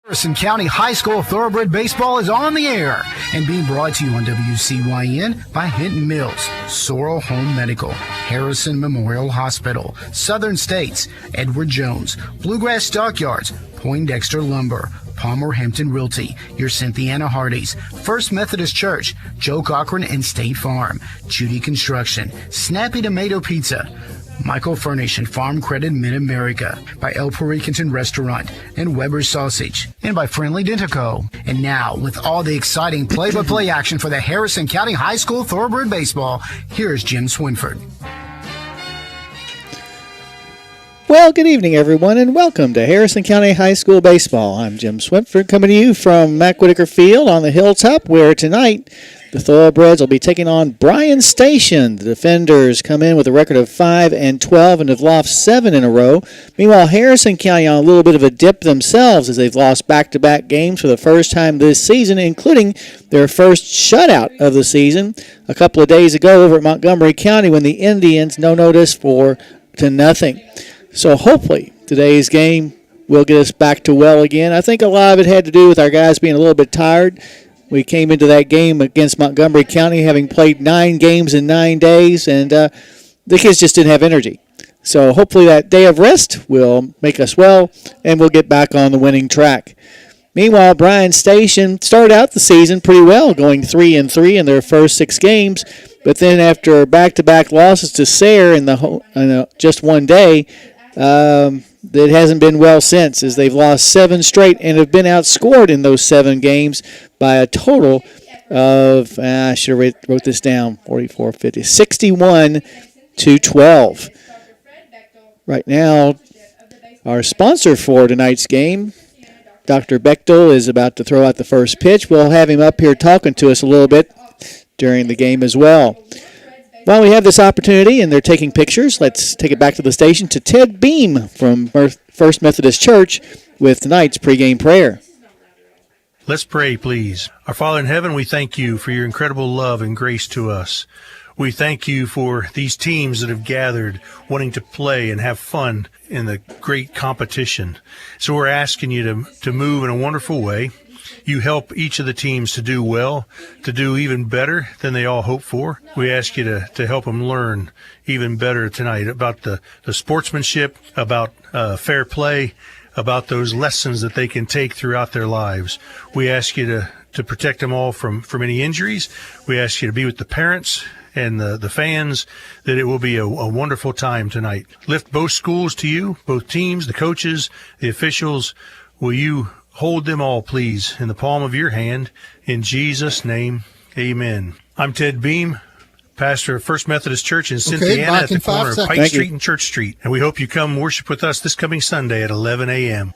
Harrison County High School Thoroughbred Baseball is on the air and being brought to you on WCYN by Hinton Mills, Sorrel Home Medical, Harrison Memorial Hospital, Southern States, Edward Jones, Bluegrass Stockyards, Poindexter Lumber, Palmer Hampton Realty, your Cynthiana Hardee's, First Methodist Church, Joe Cochran and State Farm, Judy Construction, Snappy Tomato Pizza, Michael Furnish and Farm Credit Mid-America, by El Pericanton Restaurant and Weber's Sausage, and by Friendly Dentico. And now, with all the exciting play-by-play action for the Harrison County High School Thoroughbred Baseball, here's Jim Swinford. Well, good evening, everyone, and welcome to Harrison County High School Baseball. I'm Jim Swinford, coming to you from Mack Whitaker Field on the Hilltop, where tonight the Thoroughbreds will be taking on Bryan Station. The defenders come in with a record of 5-12 and have lost 7 in a row. Meanwhile, Harrison County on a little bit of a dip themselves as they've lost back-to-back games for the first time this season, including their first shutout of the season a couple of days ago over at Montgomery County when the Indians no notice 4-0. So hopefully today's game will get us back to well again. I think a lot of it had to do with our guys being a little bit tired. We came into that game against Montgomery County having played 9 games in 9 days, and the kids just didn't have energy. So hopefully that day of rest will make us well, and we'll get back on the winning track. Meanwhile, Bryan Station started out the season pretty well, going 3-3 in their first 6 games, but then after back-to-back losses to Sayre in just one day, it hasn't been well since, as they've lost 7 straight and have been outscored in those 7 games by a total of, I should have wrote this down, 61-12. Right now, our sponsor for tonight's game, Dr. Bechtel, is about to throw out the first pitch. We'll have him up here talking to us a little bit during the game as well. While we have this opportunity and they're taking pictures, let's take it back to the station to Ted Beam from First Methodist Church with tonight's pregame prayer. Let's pray, please. Our Father in heaven, we thank you for your incredible love and grace to us. We thank you for these teams that have gathered wanting to play and have fun in the great competition. So we're asking you to move in a wonderful way. You help each of the teams to do well, to do even better than they all hope for. We ask you to help them learn even better tonight about the sportsmanship, about fair play, about those lessons that they can take throughout their lives. We ask you to protect them all from any injuries. We ask you to be with the parents and the fans, that it will be a wonderful time tonight. Lift both schools to you, both teams, the coaches, the officials. Will you hold them all, please, in the palm of your hand. In Jesus' name, amen. I'm Ted Beam, pastor of First Methodist Church in Cynthiana at the corner of Pike Street and Church Street. And we hope you come worship with us this coming Sunday at 11 a.m.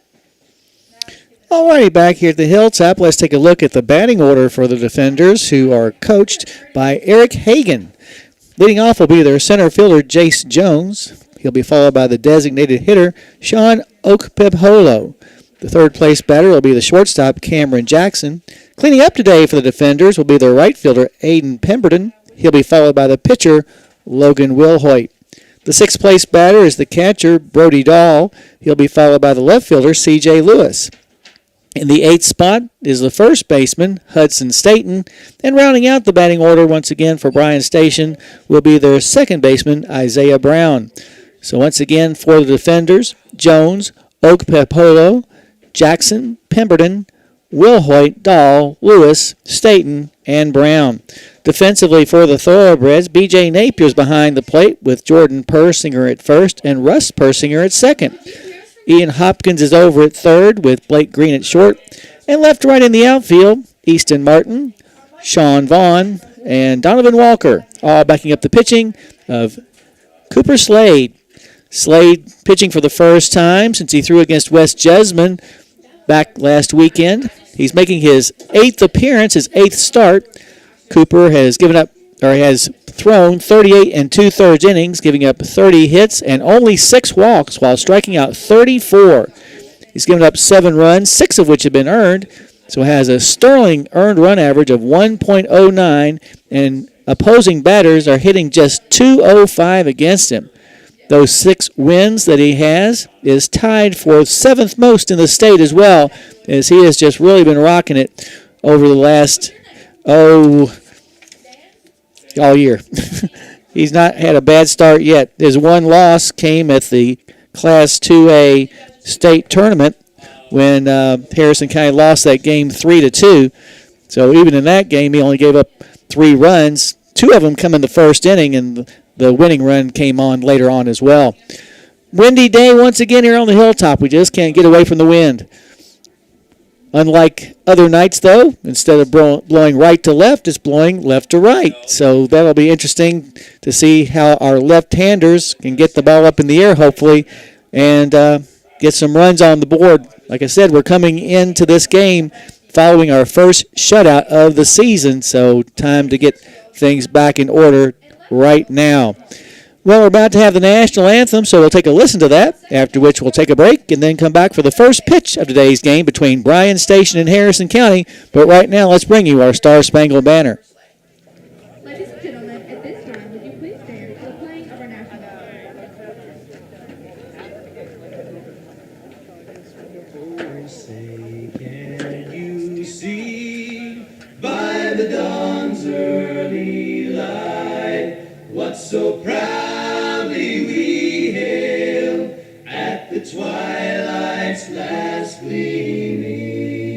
All righty, back here at the Hilltop, let's take a look at the batting order for the defenders, who are coached by Eric Hagan. Leading off will be their center fielder, Jace Jones. He'll be followed by the designated hitter, Sean Okpebholo. The third-place batter will be the shortstop, Cameron Jackson. Cleaning up today for the defenders will be their right fielder, Aiden Pemberton. He'll be followed by the pitcher, Logan Wilhoit. The sixth-place batter is the catcher, Brody Dahl. He'll be followed by the left fielder, C.J. Lewis. In the 8th spot is the first baseman, Hudson Staten. And rounding out the batting order once again for Bryan Station will be their second baseman, Isaiah Brown. So once again for the defenders, Jones, Okpebholo, Jackson, Pemberton, Wilhoit, Dahl, Lewis, Staten, and Brown. Defensively for the Thoroughbreds, B.J. Napier's behind the plate with Jordan Persinger at first and Russ Persinger at second. Ian Hopkins is over at third with Blake Green at short. And left-right in the outfield, Easton Martin, Sean Vaughn, and Donovan Walker, all backing up the pitching of Cooper Slade. Slade pitching for the first time since he threw against West Jessamine back last weekend. He's making his 8th appearance, his 8th start. Cooper has thrown 38 2/3 innings, giving up 30 hits and only 6 walks while striking out 34. He's given up 7 runs, 6 of which have been earned, so has a sterling earned run average of 1.09, and opposing batters are hitting just .205 against him. those 6 wins that he has, is tied for 7th most in the state as well, as he has just really been rocking it over the last, all year. He's not had a bad start yet. His one loss came at the Class 2A state tournament when Harrison County lost that game 3-2. So even in that game, he only gave up 3 runs. 2 of them come in the first inning, and the winning run came on later on as well. Windy day once again here on the hilltop. We just can't get away from the wind. Unlike other nights, though, instead of blowing right to left, it's blowing left to right. So that'll be interesting to see how our left-handers can get the ball up in the air, hopefully, and get some runs on the board. Like I said, we're coming into this game following our first shutout of the season, so time to get things back in order right now. Well, we're about to have the national anthem, so we'll take a listen to that, after which we'll take a break and then come back for the first pitch of today's game between Bryan Station and Harrison County. But right now, let's bring you our Star Spangled Banner. Ladies and gentlemen, at this time, would you please stand for the playing of our national anthem? By the dawn's early light, what so proudly we hailed at the twilight's last gleaming,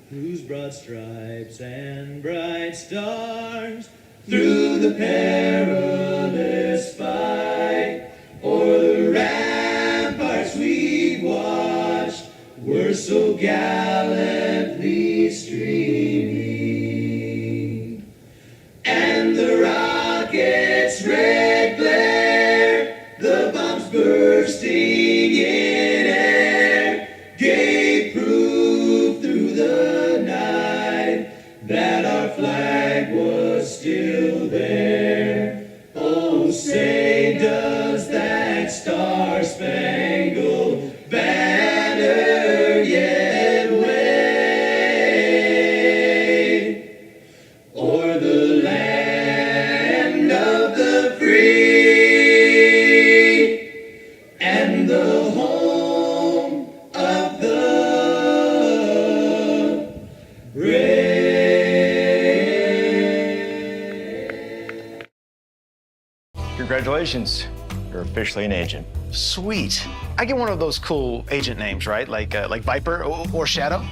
whose broad stripes and bright stars through the perilous fight o'er the ramparts we watched were so gallantly streaming, and the rocket's red glare, the bombs bursting in air, gave proof through the night that our flag was still there. Oh, say does that star-spangled banner yet wave o'er the land of the free and the home of the brave. Congratulations, you're officially an agent. Sweet. I get one of those cool agent names, right? Like Viper or Shadow?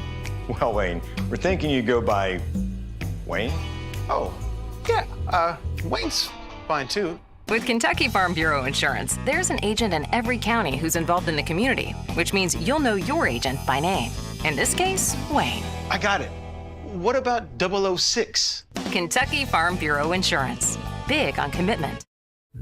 Well, Wayne, we're thinking you go by Wayne? Oh, yeah. Wayne's fine too. With Kentucky Farm Bureau Insurance, there's an agent in every county who's involved in the community, which means you'll know your agent by name. In this case, Wayne. I got it. What about 006? Kentucky Farm Bureau Insurance. Big on commitment.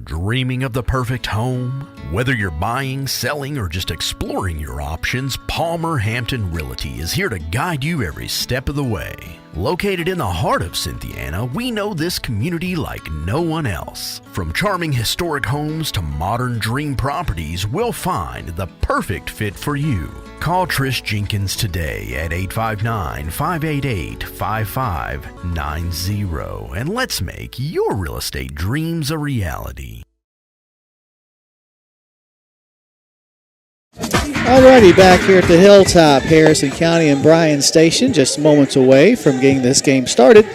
Dreaming of the perfect home? Whether you're buying, selling, or just exploring your options, Palmer Hampton Realty is here to guide you every step of the way. Located in the heart of Cynthiana, we know this community like no one else. From charming historic homes to modern dream properties, we'll find the perfect fit for you. Call Trish Jenkins today at 859-588-5590 and let's make your real estate dreams a reality. Alrighty, back here at the Hilltop, Harrison County and Bryan Station, just moments away from getting this game started.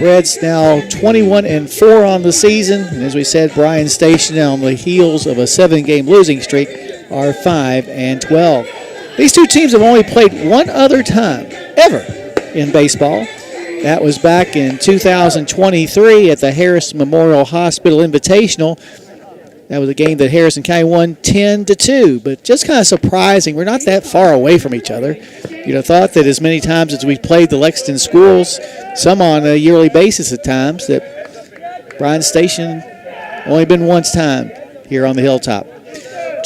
Reds now 21-4 on the season, and as we said, Bryan Station on the heels of a 7-game losing streak are 5-12. These two teams have only played one other time ever in baseball. That was back in 2023 at the Harris Memorial Hospital Invitational. That was a game that Harrison County won 10-2, but just kind of surprising. We're not that far away from each other. You'd have thought that as many times as we've played the Lexington schools, some on a yearly basis at times, that Bryan Station only been once time here on the Hilltop.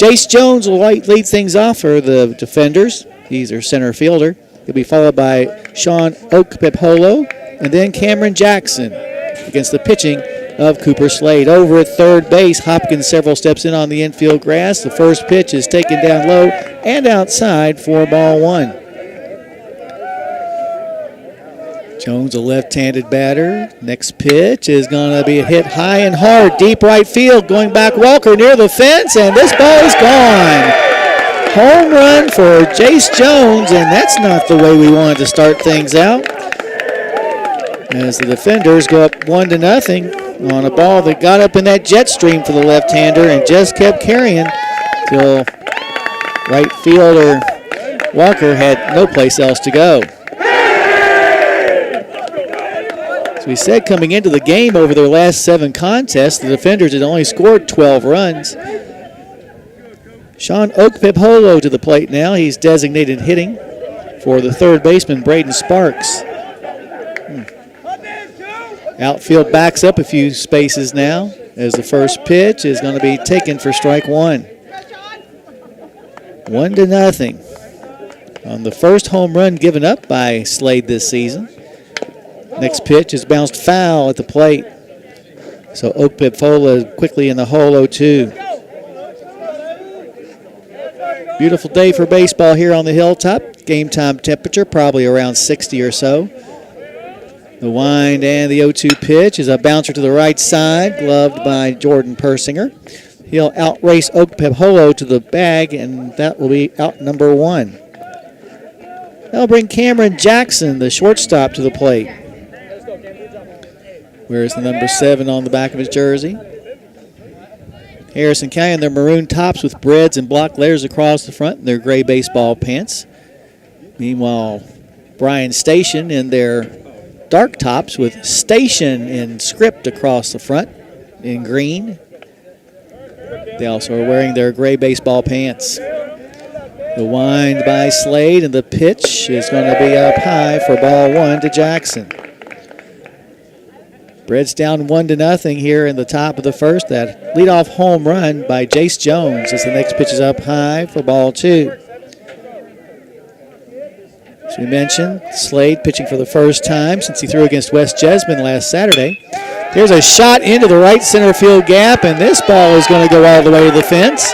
Jace Jones will lead things off for the defenders. He's our center fielder. He'll be followed by Sean Okpepolo and then Cameron Jackson against the pitching of Cooper Slade. Over at third base, Hopkins several steps in on the infield grass. The first pitch is taken down low and outside for ball one. Jones, a left-handed batter. Next pitch is going to be a hit high and hard, deep right field. Going back, Walker near the fence, and this ball is gone. Home run for Jace Jones, and that's not the way we wanted to start things out. As the defenders go up 1-0 on a ball that got up in that jet stream for the left-hander and just kept carrying till right fielder Walker had no place else to go. As we said coming into the game, over their last 7 contests, the defenders had only scored 12 runs. Sean Okpip-Holo to the plate now. He's designated hitting for the third baseman, Braden Sparks. Outfield backs up a few spaces now as the first pitch is going to be taken for strike 1. 1-0 on the first home run given up by Slade this season. Next pitch is bounced foul at the plate. So Okpip-Holo quickly in the hole 0-2. Beautiful day for baseball here on the Hilltop. Game time temperature probably around 60 or so. The wind and the 0-2 pitch is a bouncer to the right side, gloved by Jordan Persinger. He'll outrace Okpip-Holo to the bag, and that will be out number 1. That'll bring Cameron Jackson, the shortstop, to the plate. Wears the number 7 on the back of his jersey. Harrison County in their maroon tops with breads and block letters across the front and their gray baseball pants. Meanwhile, Bryan Station in their dark tops with station in script across the front in green. They also are wearing their gray baseball pants. The wind by Slade, and the pitch is going to be up high for ball 1 to Jackson. Reds down 1-0 here in the top of the first. That leadoff home run by Jace Jones as the next pitch is up high for ball 2. As we mentioned, Slade pitching for the first time since he threw against West Jesmond last Saturday. There's a shot into the right center field gap, and this ball is going to go all the way to the fence.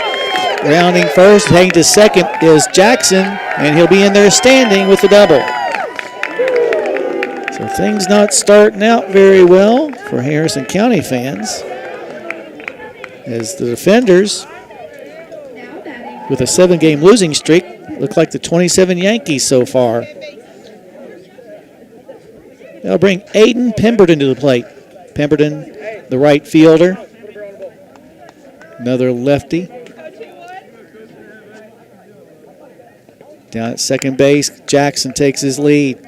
Rounding first, heading to second is Jackson, and he'll be in there standing with the double. So things not starting out very well for Harrison County fans, as the defenders, with a 7-game losing streak, look like the 27 Yankees so far. They'll bring Aiden Pemberton to the plate. Pemberton, the right fielder. Another lefty. Down at second base, Jackson takes his lead.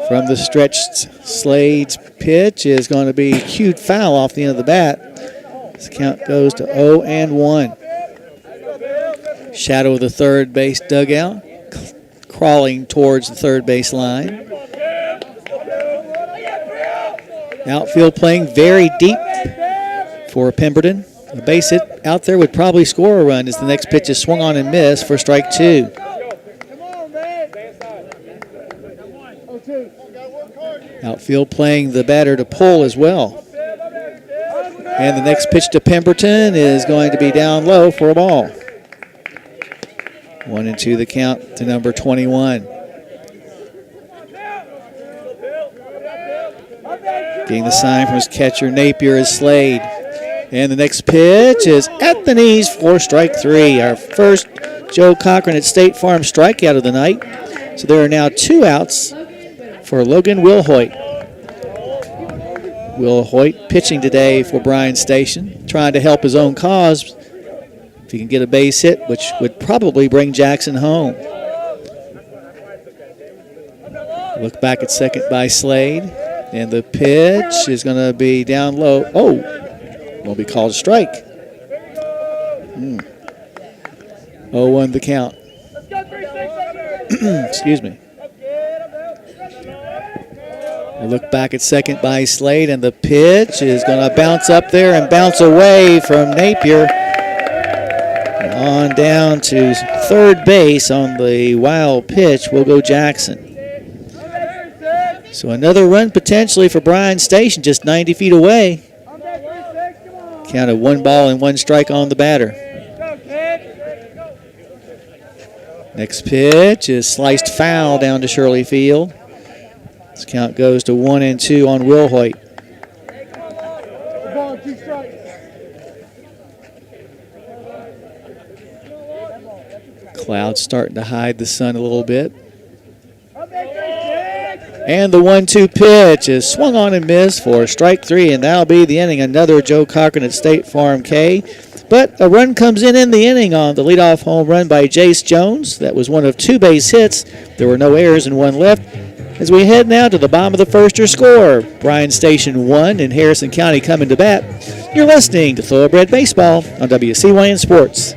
From the stretched, Slade's pitch is going to be cued foul off the end of the bat. This count goes to 0-1. Shadow of the third base dugout, crawling towards the third base line. Outfield playing very deep for Pemberton. A base hit out there would probably score a run as the next pitch is swung on and missed for strike 2. Outfield playing the batter to pull as well. And the next pitch to Pemberton is going to be down low for a ball. 1-2 the count to number 21. Getting the sign from his catcher, Napier, is Slade. And the next pitch is at the knees for strike 3. Our first Joe Cochran at State Farm strikeout of the night. So there are now 2 outs for Logan Wilhoit. Wilhoit pitching today for Bryan Station, trying to help his own cause if he can get a base hit, which would probably bring Jackson home. Look back at second by Slade, and the pitch is going to be down low. Oh, will be called a strike. 0-1 the count. Excuse me. A look back at second by Slade, and the pitch is going to bounce up there and bounce away from Napier. And on down to third base on the wild pitch will go Jackson. So another run potentially for Bryan Station, just 90 feet away. Count of 1 ball and 1 strike on the batter. Next pitch is sliced foul down to Shirley Field. This count goes to 1-2 on Will Hoyt. Clouds starting to hide the sun a little bit. And the 1-2 pitch is swung on and missed for strike 3, and that'll be the inning. Another Joe Cochran at State Farm K. But a run comes in the inning on the leadoff home run by Jace Jones. That was one of 2 base hits. There were no errors and 1 left. As we head now to the bottom of the first, your score. Bryan Station 1 and Harrison County coming to bat. You're listening to Thoroughbred Baseball on WCYN Sports.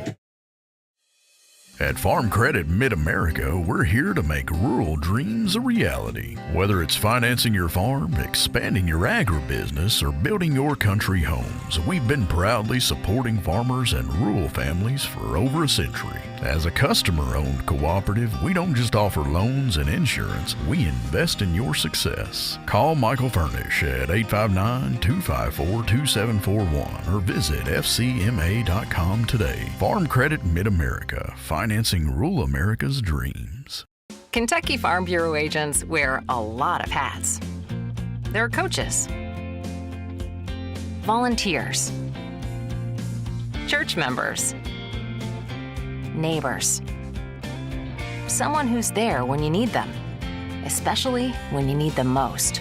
At Farm Credit Mid-America, we're here to make rural dreams a reality. Whether it's financing your farm, expanding your agribusiness, or building your country homes, we've been proudly supporting farmers and rural families for over a century. As a customer-owned cooperative, we don't just offer loans and insurance, we invest in your success. Call Michael Furnish at 859-254-2741 or visit fcma.com today. Farm Credit Mid-America, financing rural America's dreams. Kentucky Farm Bureau agents wear a lot of hats. They're coaches, volunteers, church members, neighbors, someone who's there when you need them, especially when you need them most.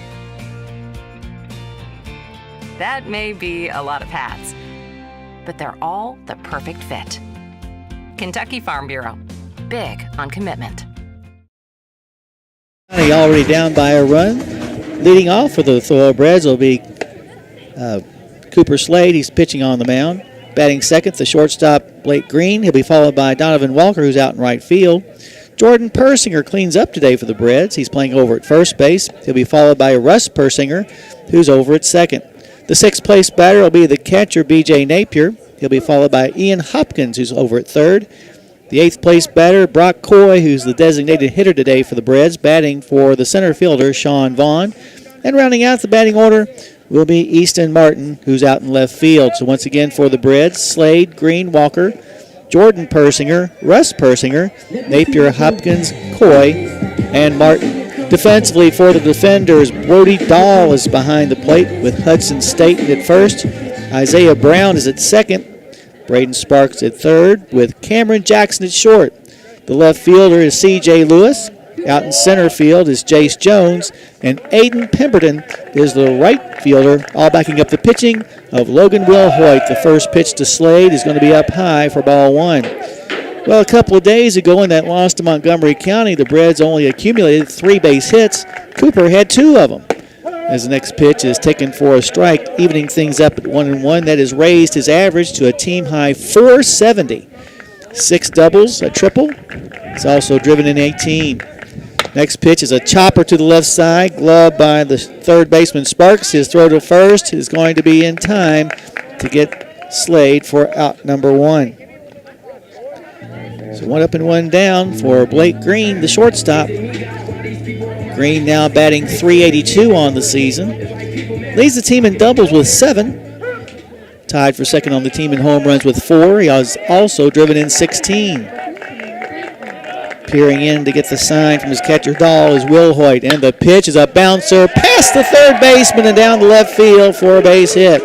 That may be a lot of hats, but they're all the perfect fit. Kentucky Farm Bureau, big on commitment. Already down by a run. Leading off for the Thoroughbreds will be Cooper Slade. He's pitching on the mound. Batting second, the shortstop, Blake Green. He'll be followed by Donovan Walker, who's out in right field. Jordan Persinger cleans up today for the Breds. He's playing over at first base. He'll be followed by Russ Persinger, who's over at second. The sixth place batter will be the catcher, B.J. Napier. He'll be followed by Ian Hopkins, who's over at third. The eighth place batter, Brock Coy, who's the designated hitter today for the Breds, batting for the center fielder, Sean Vaughn. And rounding out the batting order will be Easton Martin, who's out in left field. So once again for the Breds, Slade, Green, Walker, Jordan Persinger, Russ Persinger, Napier, Hopkins, Coy, and Martin. Defensively for the defenders, Brody Dahl is behind the plate with Hudson Staten at first. Isaiah Brown is at second. Braden Sparks at third with Cameron Jackson at short. The left fielder is C.J. Lewis. Out in center field is Jace Jones. And Aiden Pemberton is the right fielder, all backing up the pitching of Logan Will Hoyt. The first pitch to Slade is going to be up high for ball one. Well, a couple of days ago in that loss to Montgomery County, the Breds only accumulated 3 base hits. Cooper had 2 of them. As the next pitch is taken for a strike, evening things up at 1-1. That has raised his average to a team-high 470. 6 doubles, a triple. He's also driven in 18. Next pitch is a chopper to the left side, gloved by the third baseman Sparks. His throw to first is going to be in time to get Slade for out number 1. So 1 up and 1 down for Blake Green, the shortstop. Green now batting .382 on the season. Leads the team in doubles with 7. Tied for second on the team in home runs with 4. He has also driven in 16. Peering in to get the sign from his catcher Dahl is Will Hoyt. And the pitch is a bouncer past the third baseman and down the left field for a base hit.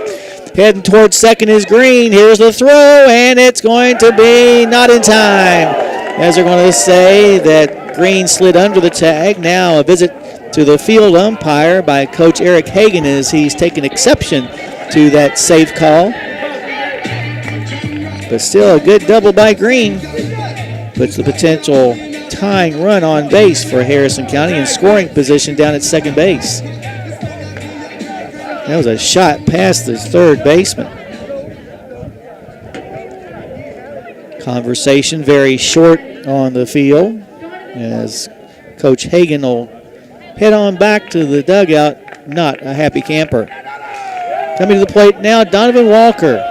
Heading towards second is Green. Here's the throw, and it's going to be not in time. As they're going to say that Green slid under the tag. Now a visit to the field umpire by Coach Eric Hagan as he's taken exception to that safe call. But still a good double by Green. Puts the potential tying run on base for Harrison County in scoring position down at second base. That was a shot past the third baseman. Conversation very short on the field as Coach Hagan will head on back to the dugout, not a happy camper. Coming to the plate now, Donovan Walker.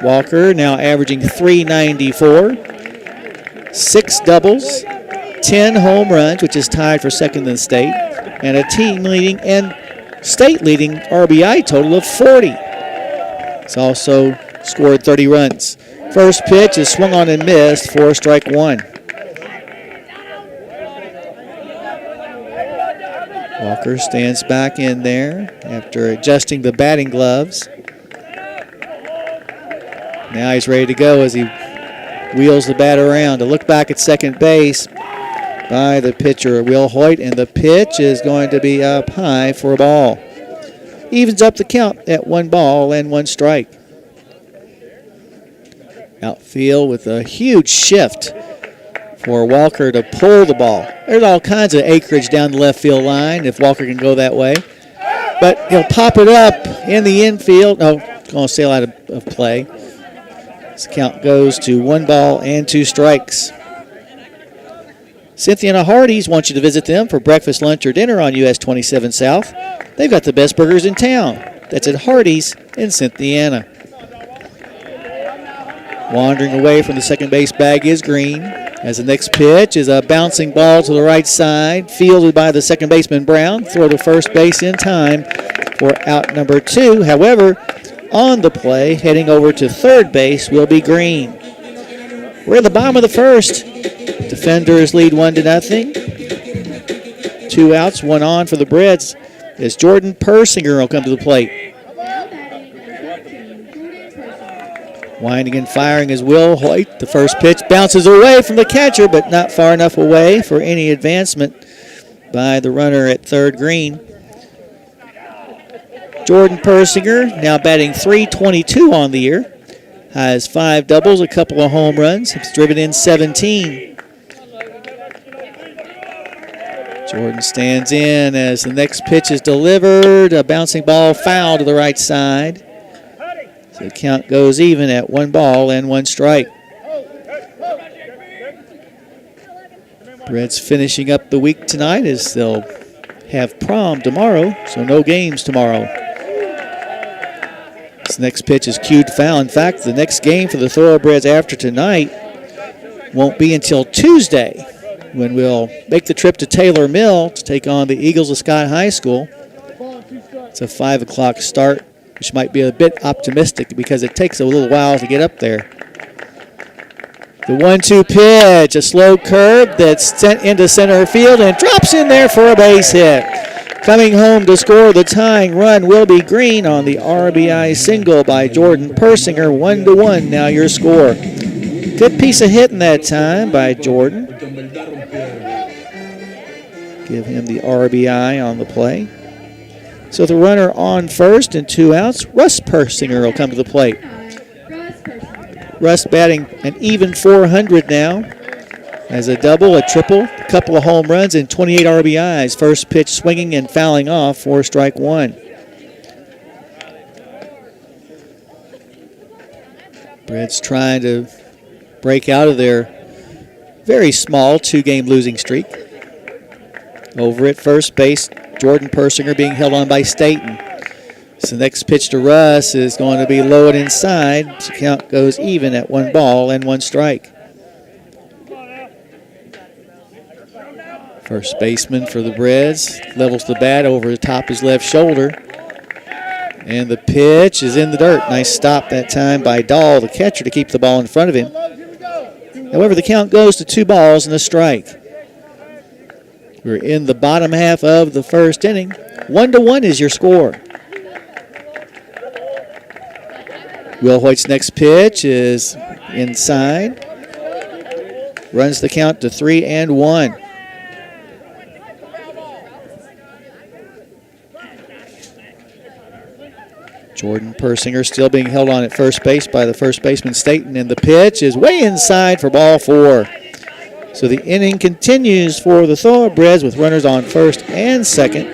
Walker now averaging .394, 6 doubles, 10 home runs, which is tied for second in the state, and a team-leading and state-leading RBI total of 40. He's also scored 30 runs. First pitch is swung on and missed for strike 1. Walker stands back in there after adjusting the batting gloves. Now he's ready to go as he wheels the bat around to look back at second base by the pitcher, Will Hoyt, and the pitch is going to be up high for a ball. Evens up the count at 1 ball and 1 strike. Outfield with a huge shift for Walker to pull the ball. There's all kinds of acreage down the left field line if Walker can go that way. But he'll pop it up in the infield. No, it's going to sail out of play. This count goes to 1 ball and 2 strikes. Cynthia and Hardee's wants you to visit them for breakfast, lunch, or dinner on US 27 South. They've got the best burgers in town. That's at Hardee's in Cynthiana. Wandering away from the second base bag is Green. As the next pitch is a bouncing ball to the right side, fielded by the second baseman Brown. Throw to first base in time for out number 2. However, on the play, heading over to third base will be Green. We're at the bottom of the first. Defenders lead 1-0. 2 outs, 1 on for the Breds as Jordan Persinger will come to the plate. Winding and firing is Will Hoyt. The first pitch bounces away from the catcher, but not far enough away for any advancement by the runner at third, Green. Jordan Persinger now batting .322 on the year. Has 5 doubles, a couple of home runs. Has driven in 17. Jordan stands in as the next pitch is delivered. A bouncing ball foul to the right side. So the count goes even at 1 ball and 1 strike. Reds finishing up the week tonight as they'll have prom tomorrow, so no games tomorrow. This next pitch is cued foul. In fact, the next game for the Thoroughbreds after tonight won't be until Tuesday, when we'll make the trip to Taylor Mill to take on the Eagles of Scott High School. It's a 5 o'clock start, which might be a bit optimistic because it takes a little while to get up there. The 1-2 pitch, a slow curve that's sent into center field and drops in there for a base hit. Coming home to score the tying run will be Green on the RBI single by Jordan Persinger. 1-1 now your score. Good piece of hitting that time by Jordan. Give him the RBI on the play. So the runner on first and 2 outs, Russ Persinger will come to the plate. Russ batting an even .400 now. As a double, a triple, a couple of home runs, and 28 RBIs. First pitch swinging and fouling off for strike 1. Reds trying to break out of their very small 2-game losing streak. Over at first base, Jordan Persinger being held on by Staten. So the next pitch to Russ is going to be low and inside. So count goes even at 1 ball and 1 strike. First baseman for the Breds levels the bat over the top of his left shoulder. And the pitch is in the dirt. Nice stop that time by Dahl, the catcher, to keep the ball in front of him. However, the count goes to 2 balls and a strike. We're in the bottom half of the first inning. 1-1 is your score. Will Hoyt's next pitch is inside. Runs the count to 3-1. Jordan Persinger still being held on at first base by the first baseman Staten, and the pitch is way inside for ball 4. So the inning continues for the Thoroughbreds with runners on first and second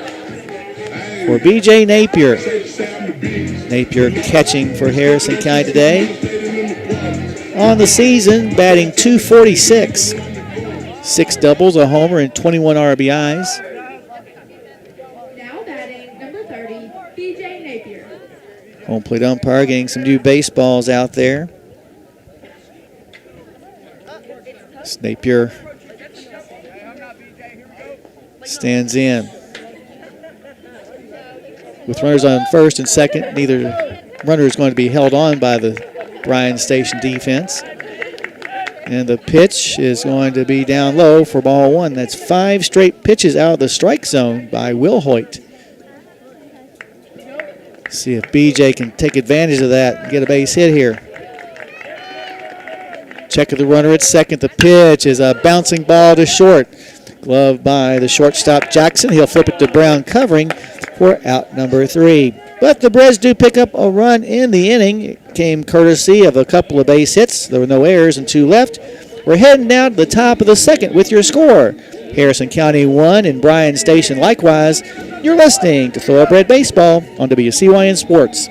for B.J. Napier. Napier catching for Harrison County today. On the season, batting .246. 6 doubles, a homer, and 21 RBIs. Now batting number 30, B.J. Napier. Home plate umpire getting some new baseballs out there. Napier stands in. With runners on first and second, neither runner is going to be held on by the Bryan Station defense. And the pitch is going to be down low for ball one. That's 5 straight pitches out of the strike zone by Will Hoyt. See if BJ can take advantage of that and get a base hit here. Check of the runner at second. The pitch is a bouncing ball to short. Glove by the shortstop Jackson. He'll flip it to Brown covering for out number 3. But the Breds do pick up a run in the inning. It came courtesy of a couple of base hits. There were no errors and 2 left. We're heading down to the top of the second with your score. Harrison County 1 and Bryan Station likewise. You're listening to Thoroughbred Baseball on WCYN Sports.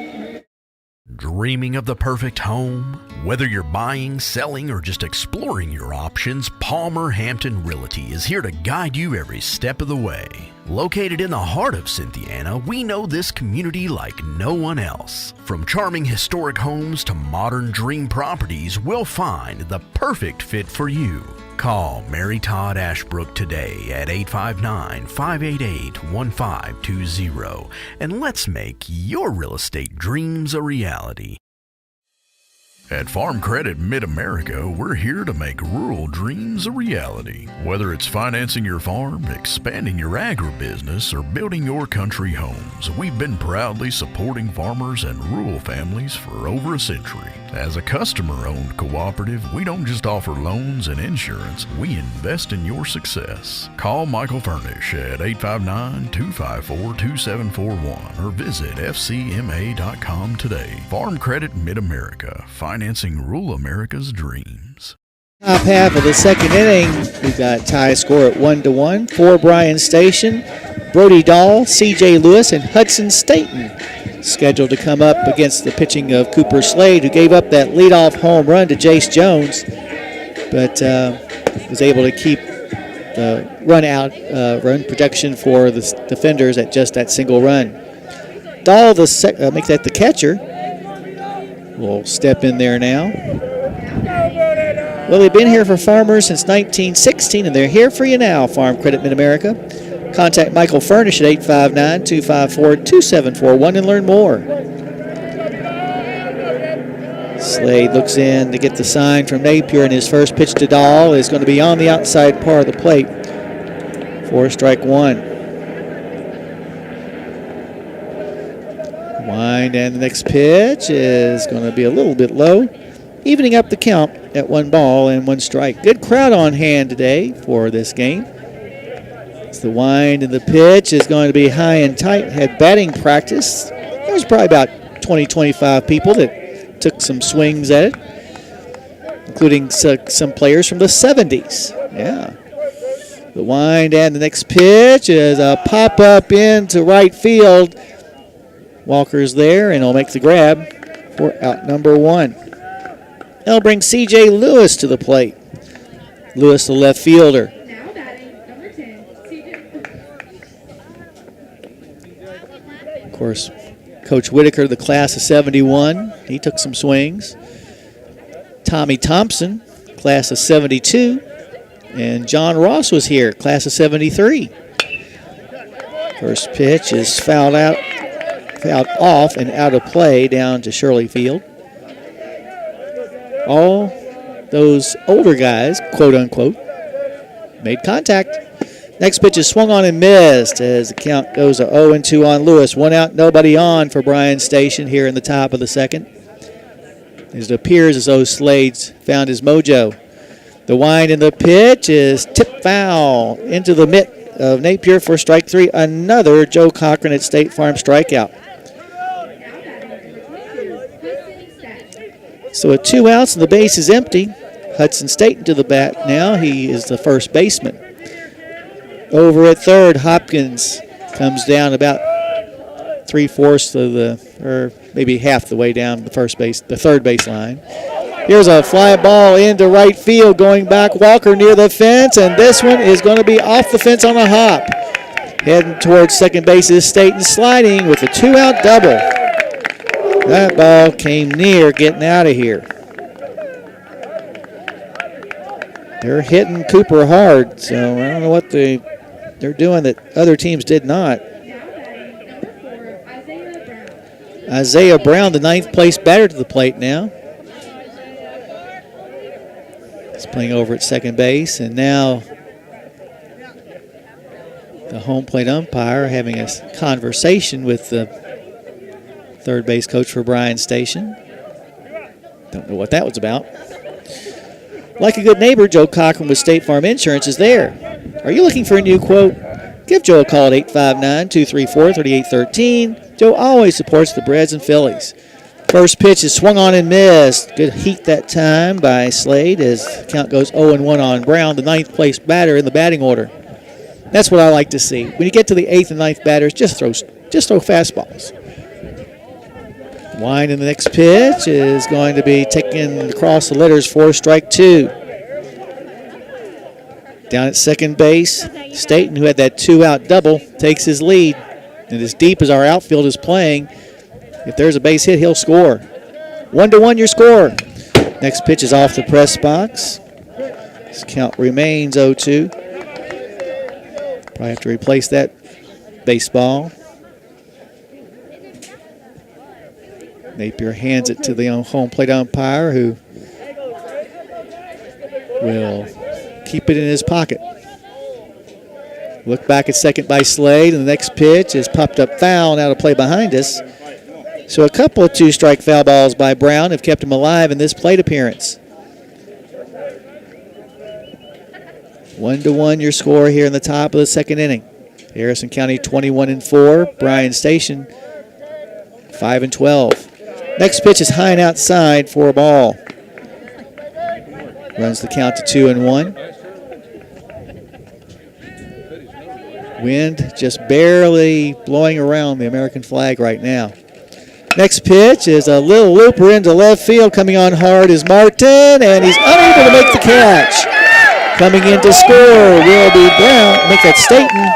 Dreaming of the perfect home? Whether you're buying, selling, or just exploring your options, Palmer Hampton Realty is here to guide you every step of the way. Located in the heart of Cynthiana, we know this community like no one else. From charming historic homes to modern dream properties, we'll find the perfect fit for you. Call Mary Todd Ashbrook today at 859-588-1520 and let's make your real estate dreams a reality. At Farm Credit Mid-America, we're here to make rural dreams a reality. Whether it's financing your farm, expanding your agribusiness, or building your country homes, we've been proudly supporting farmers and rural families for over a century. As a customer-owned cooperative, we don't just offer loans and insurance, we invest in your success. Call Michael Furnish at 859-254-2741 or visit fcma.com today. Farm Credit Mid-America, financing rural America's dreams. Top half of the second inning, we've got tie score at 1-1 for Bryan Station. Brody Dahl, C.J. Lewis, and Hudson Staten scheduled to come up against the pitching of Cooper Slade, who gave up that leadoff home run to Jace Jones, but was able to keep the run protection for the defenders at just that single run. Dahl, makes that the catcher, will step in there now. Well, they've been here for Farmers since 1916, and they're here for you now, Farm Credit Mid-America. Contact Michael Furnish at 859-254-2741 and learn more. Slade looks in to get the sign from Napier, and his first pitch to Dahl is going to be on the outside part of the plate for strike one. Wind, and the next pitch is going to be a little bit low, evening up the count at 1 strike. Good crowd on hand today for this game. The wind and the pitch is going to be high and tight. Had batting practice. There was probably about 20-25 people that took some swings at it, including some players from the 70s. Yeah. The wind and the next pitch is a pop-up into right field. Walker's there, and he'll make the grab for out number 1. That'll bring C.J. Lewis to the plate. Lewis, the left fielder. Of course, Coach Whitaker, the class of 71, he took some swings. Tommy Thompson, class of 72. And John Ross was here, class of 73. First pitch is fouled off and out of play down to Shirley Field. All those older guys, quote unquote, made contact. Next pitch is swung on and missed as the count goes to 0-2 on Lewis. 1 out, nobody on for Bryan Station here in the top of the second. It appears as though Slade's found his mojo. The wind and the pitch is tipped foul into the mitt of Napier for strike 3. Another Joe Cochran at State Farm strikeout. So with 2 outs and the base is empty, Hudson Staten to the bat now. He is the first baseman. Over at third, Hopkins comes down about 3/4 of or maybe half the way down the third base line. Here's a fly ball into right field, going back. Walker near the fence, and this one is going to be off the fence on a hop. Heading towards second base is Staten, sliding with a 2-out double. That ball came near getting out of here. They're hitting Cooper hard, so I don't know what they're doing that other teams did not. Isaiah Brown, the 9th place batter, to the plate now. is playing over at second base, and now the home plate umpire having a conversation with the third base coach for Bryan Station. Don't know what that was about. Like a good neighbor, Joe Cochran with State Farm Insurance is there. Are you looking for a new quote? Give Joe a call at 859-234-3813. Joe always supports the Breds and Phillies. First pitch is swung on and missed. Good heat that time by Slade as the count goes 0-1 on Brown, the ninth place batter in the batting order. That's what I like to see. When you get to the eighth and ninth batters, just throw fastballs. Wind in the next pitch is going to be taken across the letters for strike two. Down at second base, Staten, who had that two-out double, takes his lead. And as deep as our outfield is playing, if there's a base hit, he'll score. 1-1 your score. Next pitch is off the press box. This count remains 0-2. Probably have to replace that baseball. Napier hands it to the home plate umpire, who will keep it in his pocket. Look back at second by Slade, and the next pitch is popped up foul and out of play behind us. So a couple of two-strike foul balls by Brown have kept him alive in this plate appearance. 1-1 your score here in the top of the second inning. Harrison County 21-4, Bryan Station 5-12. Next pitch is high and outside for a ball. Runs the count to 2-1. Wind just barely blowing around the American flag right now. Next pitch is a little looper into left field. Coming on hard is Martin, and he's unable to make the catch. Coming in to score will be Brown. Make that Staten.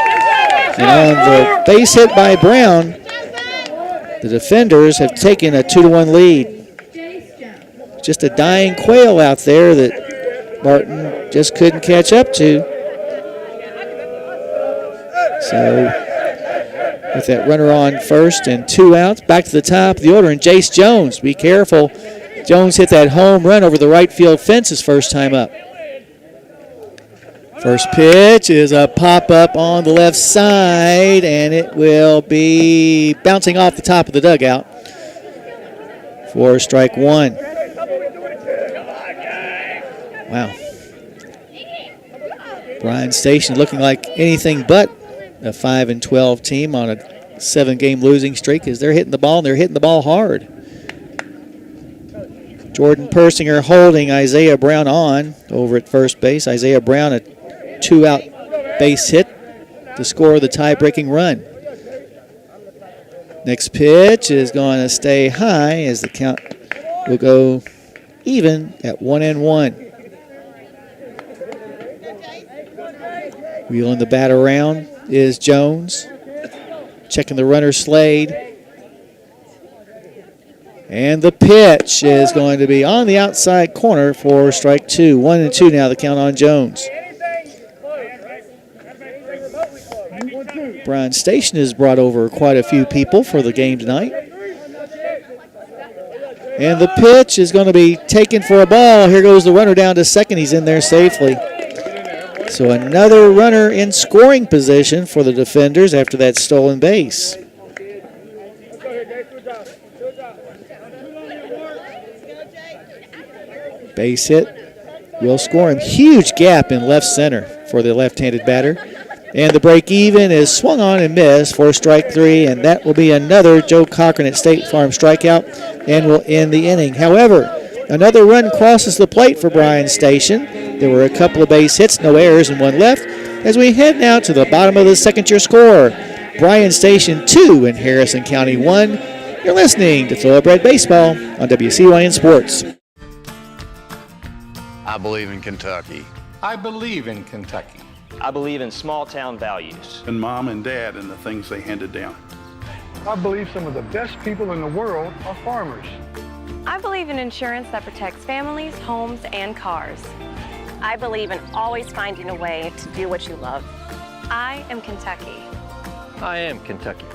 And on the base hit by Brown, the defenders have taken a 2-1 lead. Just a dying quail out there that Martin just couldn't catch up to. So with that runner on first and two outs, back to the top of the order, and Jace Jones, be careful. Jones hit that home run over the right field fence his first time up. First pitch is a pop-up on the left side, and it will be bouncing off the top of the dugout for strike one. Wow. Bryan Station looking like anything but a 5-12 team on a 7-game losing streak as they're hitting the ball, and they're hitting the ball hard. Jordan Persinger holding Isaiah Brown on over at first base. Isaiah Brown, a two-out base hit to score the tie-breaking run. Next pitch is going to stay high as the count will go even at 1-1. Wheeling the bat around is Jones. Checking the runner, Slade. And the pitch is going to be on the outside corner for strike two. 1-2 now, the count on Jones. Bryan Station has brought over quite a few people for the game tonight. And the pitch is going to be taken for a ball. Here goes the runner down to second. He's in there safely. So another runner in scoring position for the defenders after that stolen base. Base hit will score him. Huge gap in left center for the left-handed batter. And the break even is swung on and missed for strike three, and that will be another Joe Cochran at State Farm strikeout and will end the inning. However, another run crosses the plate for Bryan Station. There were a couple of base hits, no errors, and one left. As we head now to the bottom of the second-year score, Bryan Station 2 and Harrison County 1. You're listening to Thoroughbred Baseball on WCYN Sports. I believe in Kentucky. I believe in Kentucky. I believe in small-town values. And Mom and Dad and the things they handed down. I believe some of the best people in the world are farmers. I believe in insurance that protects families, homes, and cars. I believe in always finding a way to do what you love. I am Kentucky. I am Kentucky.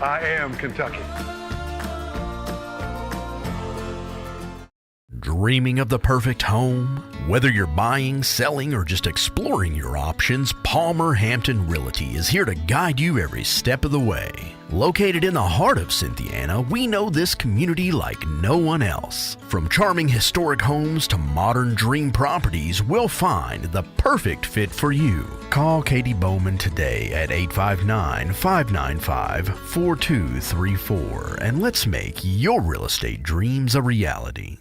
I am Kentucky. Dreaming of the perfect home? Whether you're buying, selling, or just exploring your options, Palmer Hampton Realty is here to guide you every step of the way. Located in the heart of Cynthiana, we know this community like no one else. From charming historic homes to modern dream properties, we'll find the perfect fit for you. Call Katie Bowman today at 859-595-4234 and let's make your real estate dreams a reality.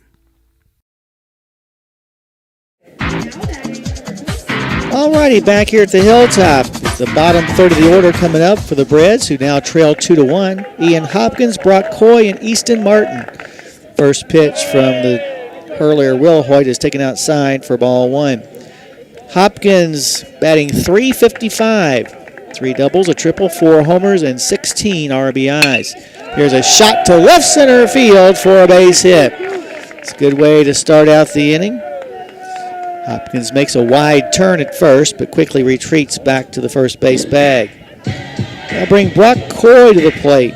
Alrighty, back here at the Hilltop. The bottom third of the order coming up for the Breds, who now trail 2-1. Ian Hopkins, Brock Coy, and Easton Martin. First pitch from the hurler Will Hoyt is taken outside for ball one. Hopkins batting .355. 3 doubles, a triple, 4 homers, and 16 RBIs. Here's a shot to left center field for a base hit. It's a good way to start out the inning. Hopkins makes a wide turn at first, but quickly retreats back to the first base bag. Now bring Brock Coy to the plate.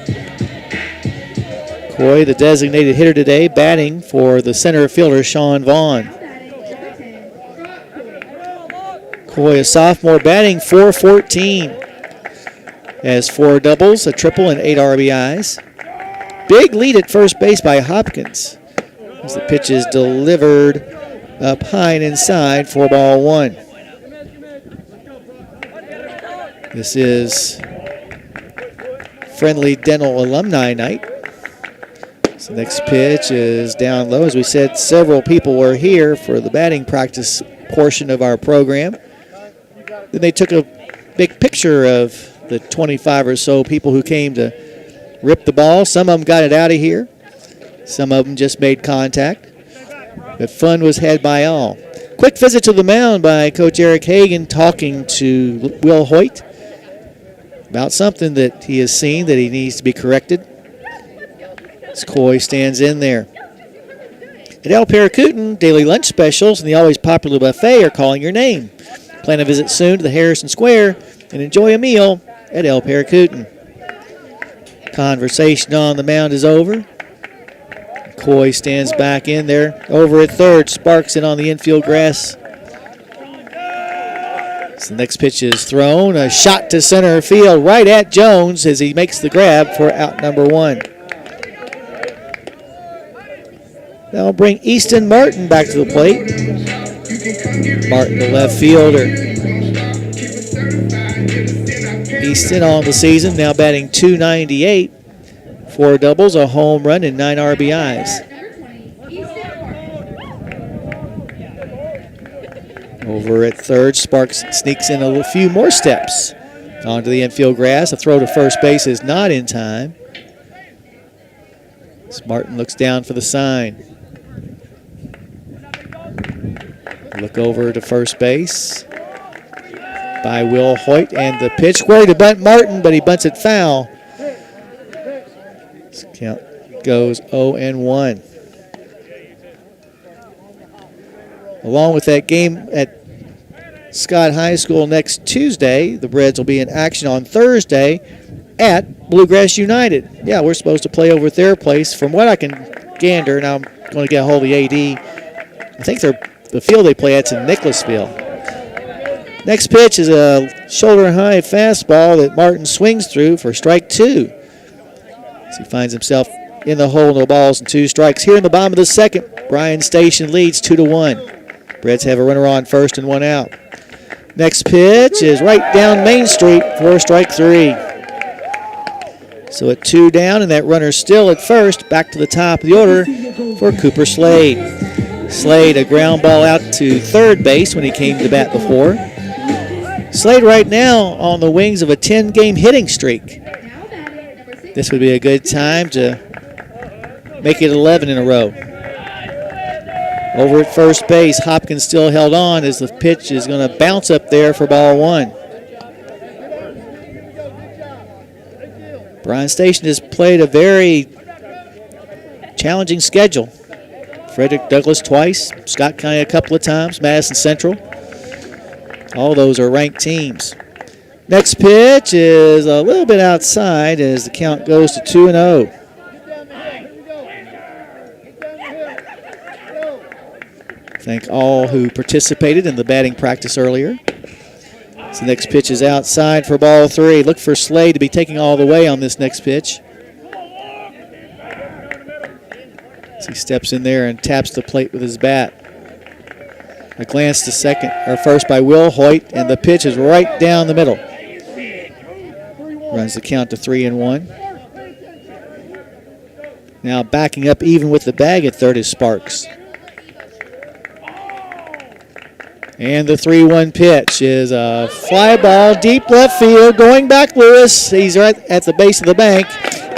Coy, the designated hitter today, batting for the center fielder, Sean Vaughn. Coy, a sophomore, batting .414. Has 4 doubles, a triple, and 8 RBIs. Big lead at first base by Hopkins as the pitch is delivered up high and inside for ball one. This is Friendly Dental Alumni Night. So next pitch is down low. As we said, several people were here for the batting practice portion of our program. Then they took a big picture of the 25 or so people who came to rip the ball. Some of them got it out of here. Some of them just made contact. But fun was had by all. Quick visit to the mound by Coach Eric Hagan talking to Will Hoyt about something that he has seen that he needs to be corrected. As Coy stands in there. At El Paracutan, daily lunch specials and the always popular buffet are calling your name. Plan a visit soon to the Harrison Square and enjoy a meal at El Paracutan. Conversation on the mound is over. Coy stands back in there. Over at third, Sparks in on the infield grass. So the next pitch is thrown. A shot to center field right at Jones as he makes the grab for out number one. Now we'll bring Easton Martin back to the plate. Martin, the left fielder. Easton on the season, now batting .298. 4 doubles, a home run, and 9 RBIs. Over at third, Sparks sneaks in a few more steps onto the infield grass. A throw to first base is not in time. Martin looks down for the sign. Look over to first base by Will Hoyt, and the pitch where to bunt Martin, but he bunts it foul. This count goes 0-1. Along with that game at Scott High School next Tuesday, the Reds will be in action on Thursday at Bluegrass United. Yeah, we're supposed to play over at their place. From what I can gander, and I'm going to get a hold of the AD, I think the field they play at's in Nicholasville. Next pitch is a shoulder-high fastball that Martin swings through for strike 2. As he finds himself in the hole, no balls and 2 strikes. Here in the bottom of the second, Bryan Station leads 2-1. Reds have a runner on first and 1 out. Next pitch is right down Main Street for strike 3. So at 2 down, and that runner still at first. Back to the top of the order for Cooper Slade. Slade, a ground ball out to third base when he came to bat before. Slade right now on the wings of a 10-game hitting streak. This would be a good time to make it 11 in a row. Over at first base, Hopkins still held on as the pitch is going to bounce up there for ball 1. Bryan Station has played a very challenging schedule. Frederick Douglass twice, Scott County a couple of times, Madison Central. All those are ranked teams. Next pitch is a little bit outside as the count goes to 2-0. Thank all who participated in the batting practice earlier. So the next pitch is outside for ball 3. Look for Slade to be taking all the way on this next pitch. As he steps in there and taps the plate with his bat. A glance to first by Will Hoyt, and the pitch is right down the middle. Runs the count to 3-1. Now backing up even with the bag at third is Sparks. And the 3-1 pitch is a fly ball, deep left field, going back Lewis. He's right at the base of the bank,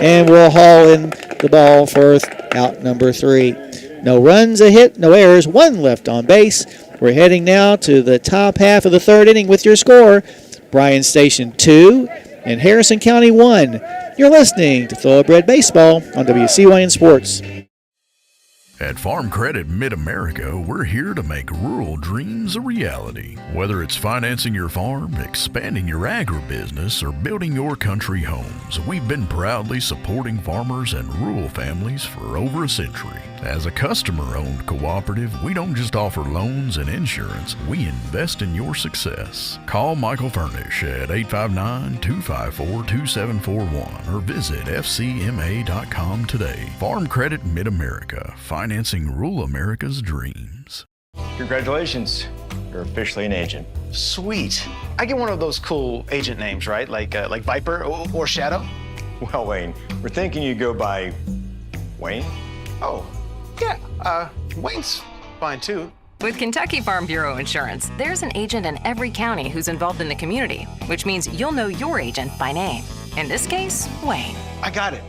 and will haul in the ball for out number 3. No runs, a hit, no errors, 1 left on base. We're heading now to the top half of the 3rd inning with your score. Bryan Station 2 and Harrison County 1. You're listening to Thoroughbred Baseball on WCYN Sports. At Farm Credit Mid-America, we're here to make rural dreams a reality. Whether it's financing your farm, expanding your agribusiness, or building your country homes, we've been proudly supporting farmers and rural families for over a century. As a customer-owned cooperative, we don't just offer loans and insurance, we invest in your success. Call Michael Furnish at 859-254-2741 or visit fcma.com today. Farm Credit Mid-America, financing rural America's dreams. Congratulations, you're officially an agent. Sweet. I get one of those cool agent names, right? Like Viper or Shadow? Well, Wayne, we're thinking you go by Wayne? Oh, yeah, Wayne's fine too. With Kentucky Farm Bureau Insurance, there's an agent in every county who's involved in the community, which means you'll know your agent by name. In this case, Wayne. I got it.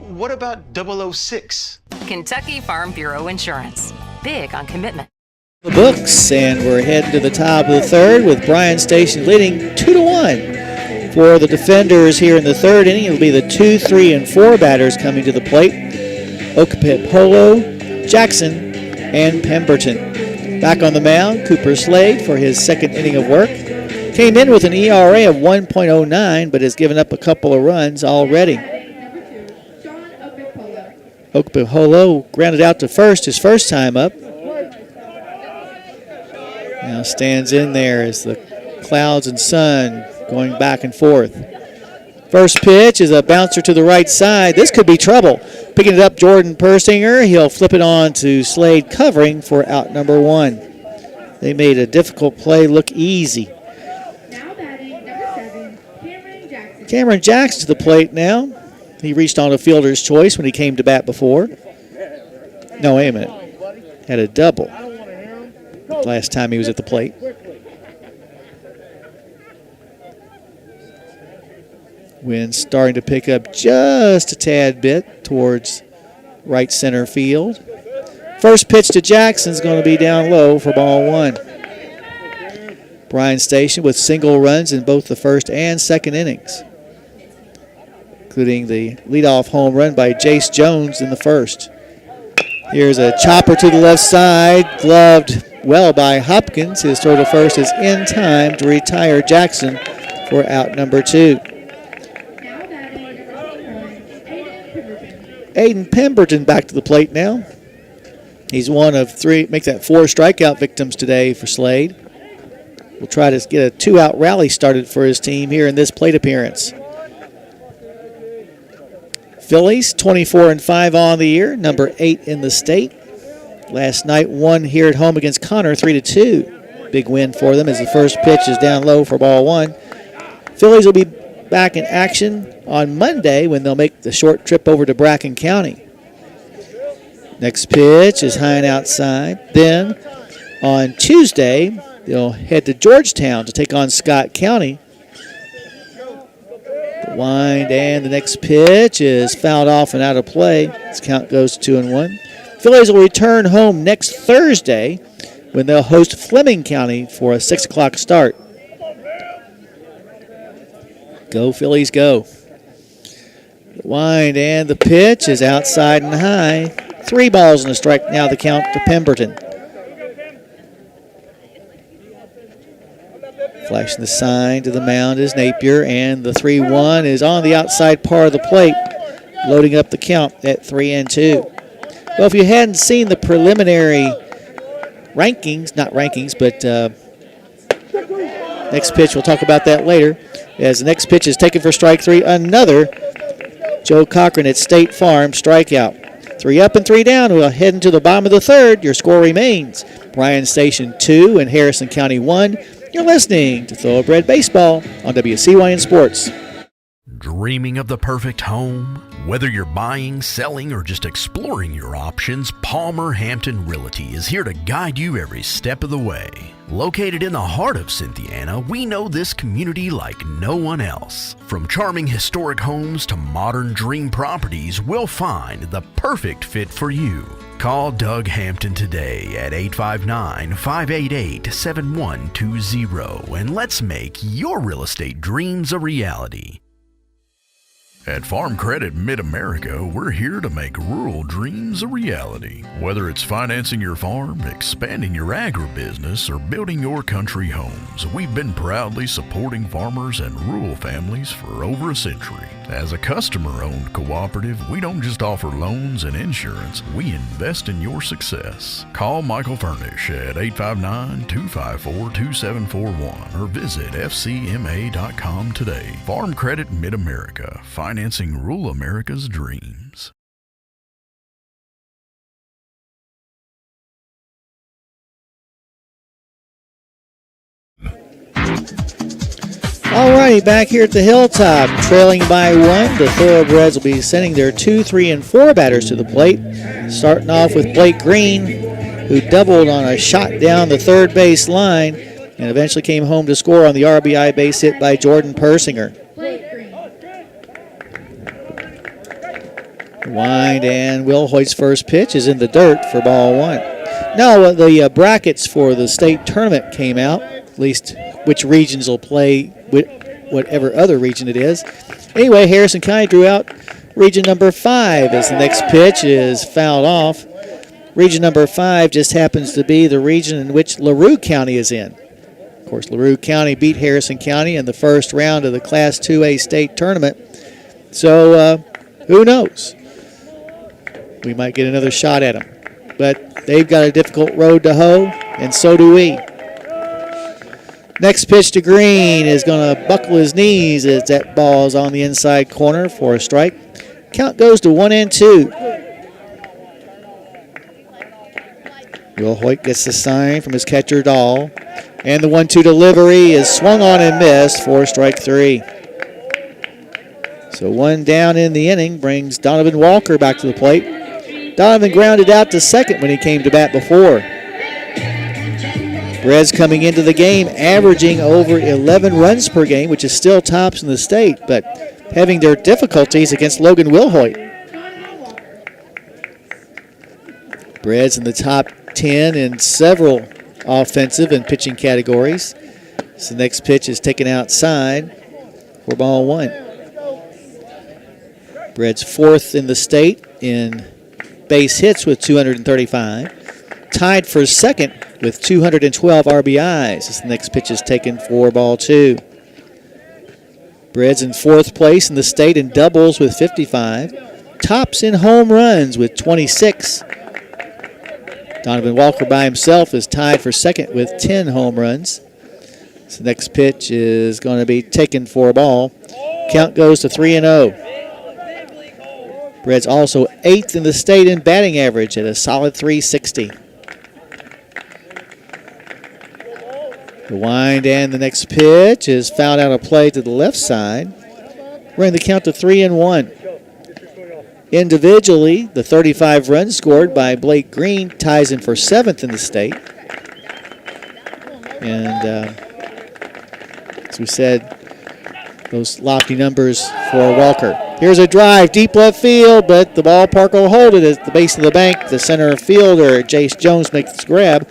What about 006? Kentucky Farm Bureau Insurance. Big on commitment. The books, and we're heading to the top of the 3rd with Bryan Station leading 2-1. For the defenders here in the 3rd inning, it'll be the 2, 3, and 4 batters coming to the plate. Okapipolo, Jackson, and Pemberton. Back on the mound, Cooper Slade for his 2nd inning of work. Came in with an ERA of 1.09, but has given up a couple of runs already. Okapipolo grounded out to first his first time up. Now stands in there as the clouds and sun going back and forth. First pitch is a bouncer to the right side. This could be trouble. Picking it up, Jordan Persinger. He'll flip it on to Slade covering for out number 1. They made a difficult play look easy. Now batting number 7, Cameron Jackson. Cameron Jackson to the plate now. He reached on a fielder's choice when he came to bat before. No, wait a minute. Had a double last time he was at the plate. Wind starting to pick up just a tad bit towards right center field. First pitch to Jackson's going to be down low for ball 1. Bryan Station with single runs in both the 1st and 2nd innings, including the leadoff home run by Jace Jones in the 1st. Here's a chopper to the left side, gloved well by Hopkins. His throw to first is in time to retire Jackson for out number 2. Aiden Pemberton back to the plate now. He's one of 3, makes that 4 strikeout victims today for Slade. Will try to get a 2-out rally started for his team here in this plate appearance. Phillies 24-5 on the year, number 8 in the state. Last night won here at home against Connor 3-2. Big win for them as the first pitch is down low for ball 1. Phillies will be back in action on Monday when they'll make the short trip over to Bracken County. Next pitch is high and outside. Then on Tuesday, they'll head to Georgetown to take on Scott County. The wind and the next pitch is fouled off and out of play. This count goes to 2-1. Phillies will return home next Thursday when they'll host Fleming County for a 6 o'clock start. Go Phillies, go. The wind and the pitch is outside and high. 3 balls and a strike now the count to Pemberton. Flashing the sign to the mound is Napier, and the 3-1 is on the outside part of the plate, loading up the count at 3-2. Well, if you hadn't seen the preliminary rankings, not rankings, but next pitch, we'll talk about that later. As the next pitch is taken for strike 3, another Joe Cochran at State Farm strikeout. 3 up and 3 down. We'll head into the bottom of the third. Your score remains Bryan Station 2 and Harrison County 1. You're listening to Thoroughbred Baseball on WCYN Sports. Dreaming of the perfect home? Whether you're buying, selling, or just exploring your options, Palmer Hampton Realty is here to guide you every step of the way. Located in the heart of Cynthiana, we know this community like no one else. From charming historic homes to modern dream properties, we'll find the perfect fit for you. Call Doug Hampton today at 859-588-7120 and let's make your real estate dreams a reality. At Farm Credit Mid-America, we're here to make rural dreams a reality. Whether it's financing your farm, expanding your agribusiness, or building your country homes, we've been proudly supporting farmers and rural families for over a century. As a customer-owned cooperative, we don't just offer loans and insurance, we invest in your success. Call Michael Furnish at 859-254-2741 or visit fcma.com today. Farm Credit Mid-America, financing rural America's dreams. All righty, back here at the Hilltop, trailing by 1. The Thoroughbreds will be sending their 2, 3, and 4 batters to the plate. Starting off with Blake Green, who doubled on a shot down the third base line and eventually came home to score on the RBI base hit by Jordan Persinger. Wind, and Will Hoyt's first pitch is in the dirt for ball 1. Now the brackets for the state tournament came out, at least which regions will play whatever other region it is. Anyway, Harrison County drew out region number 5 as the next pitch is fouled off. Region number 5 just happens to be the region in which LaRue County is in. Of course, LaRue County beat Harrison County in the first round of the Class 2A state tournament. So who knows? We might get another shot at them. But they've got a difficult road to hoe, and so do we. Next pitch to Green is going to buckle his knees as that ball is on the inside corner for a strike. Count goes to 1-2. Will Hoyt gets the sign from his catcher, Dahl. And the 1-2 delivery is swung on and missed for strike 3. So 1 down in the inning brings Donovan Walker back to the plate. Donovan grounded out to second when he came to bat before. Reds coming into the game averaging over 11 runs per game, which is still tops in the state, but having their difficulties against Logan Wilhoit. Reds in the top 10 in several offensive and pitching categories. So the next pitch is taken outside for ball 1. Reds 4th in the state in base hits with 235. Tied for second with 212 RBIs as the next pitch is taken for ball 2. Reds in 4th place in the state in doubles with 55. Tops in home runs with 26. Donovan Walker by himself is tied for second with 10 home runs. So the next pitch is going to be taken for a ball. Count goes to 3-0. Reds also 8th in the state in batting average at a solid .360. The wind and the next pitch is fouled out of play to the left side. We're in the count to 3-1. Individually, the 35 runs scored by Blake Green ties him for 7th in the state. And as we said, those lofty numbers for Walker. Here's a drive, deep left field, but the ballpark will hold it at the base of the bank. The center fielder, Jace Jones, makes the grab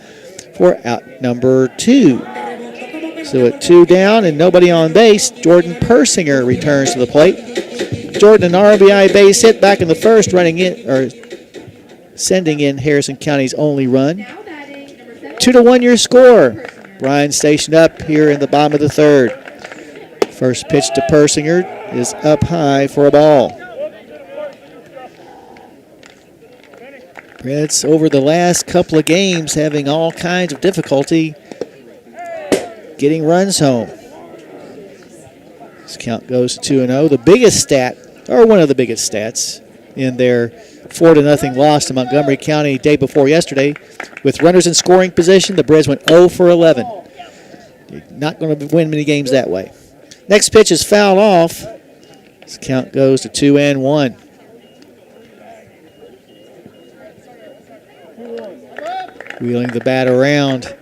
for out number 2. So at 2 down and nobody on base, Jordan Persinger returns to the plate. Jordan, an RBI base hit back in the first, sending in Harrison County's only run. 2-1 your score. Bryan stationed up here in the bottom of the third. First pitch to Persinger is up high for a ball. Reds over the last couple of games having all kinds of difficulty getting runs home. This count goes to 2-0. The biggest stat, or one of the biggest stats, in their 4-0 loss to Montgomery County day before yesterday. With runners in scoring position, the Reds went 0 for 11. You're not going to win many games that way. Next pitch is fouled off. This count goes to 2-1. Wheeling the bat around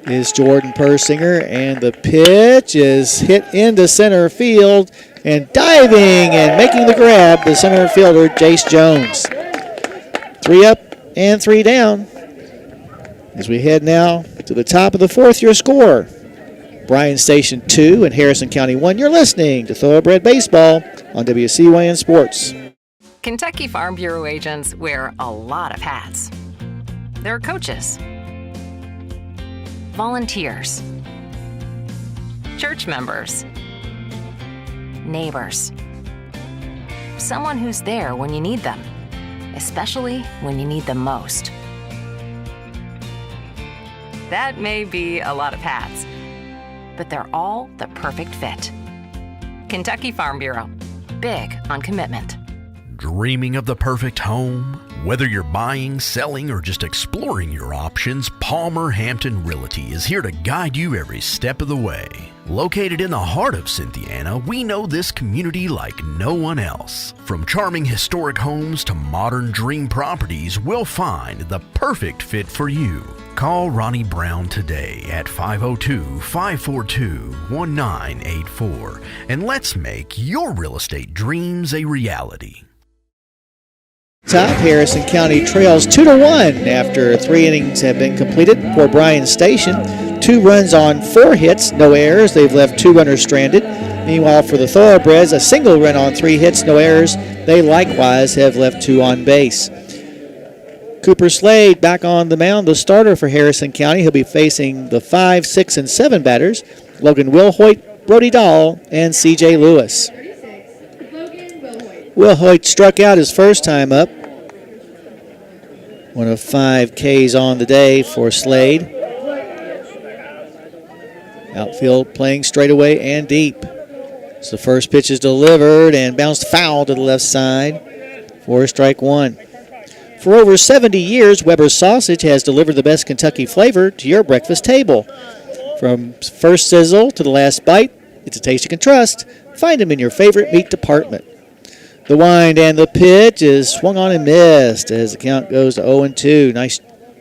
is Jordan Persinger, and the pitch is hit into center field, and diving and making the grab, the center fielder, Jace Jones. 3 up and 3 down. As we head now to the top of the fourth, your score. Bryan Station 2 and Harrison County 1. You're listening to Thoroughbred Baseball on WCYN Sports. Kentucky Farm Bureau agents wear a lot of hats. They're coaches, volunteers, church members, neighbors, someone who's there when you need them, especially when you need them most. That may be a lot of hats, but they're all the perfect fit. Kentucky Farm Bureau, big on commitment. Dreaming of the perfect home? Whether you're buying, selling, or just exploring your options, Palmer Hampton Realty is here to guide you every step of the way. Located in the heart of Cynthiana, we know this community like no one else. From charming historic homes to modern dream properties, we'll find the perfect fit for you. Call Ronnie Brown today at 502-542-1984 and let's make your real estate dreams a reality. Top, Harrison County trails 2-1 after 3 innings have been completed for Bryan Station. 2 runs on 4 hits, no errors. They've left 2 runners stranded. Meanwhile, for the Thoroughbreds, a single run on 3 hits, no errors. They likewise have left 2 on base. Cooper Slade back on the mound, the starter for Harrison County. He'll be facing the 5, 6, and 7 batters, Logan Wilhoit, Brody Dahl, and C.J. Lewis. Wilhoit struck out his first time up. 1 of 5 Ks on the day for Slade. Outfield playing straightaway and deep. So the first pitch is delivered and bounced foul to the left side for strike 1. For over 70 years, Weber's Sausage has delivered the best Kentucky flavor to your breakfast table. From first sizzle to the last bite, it's a taste you can trust. Find them in your favorite meat department. The wind and the pitch is swung on and missed as the count goes to 0-2. Nice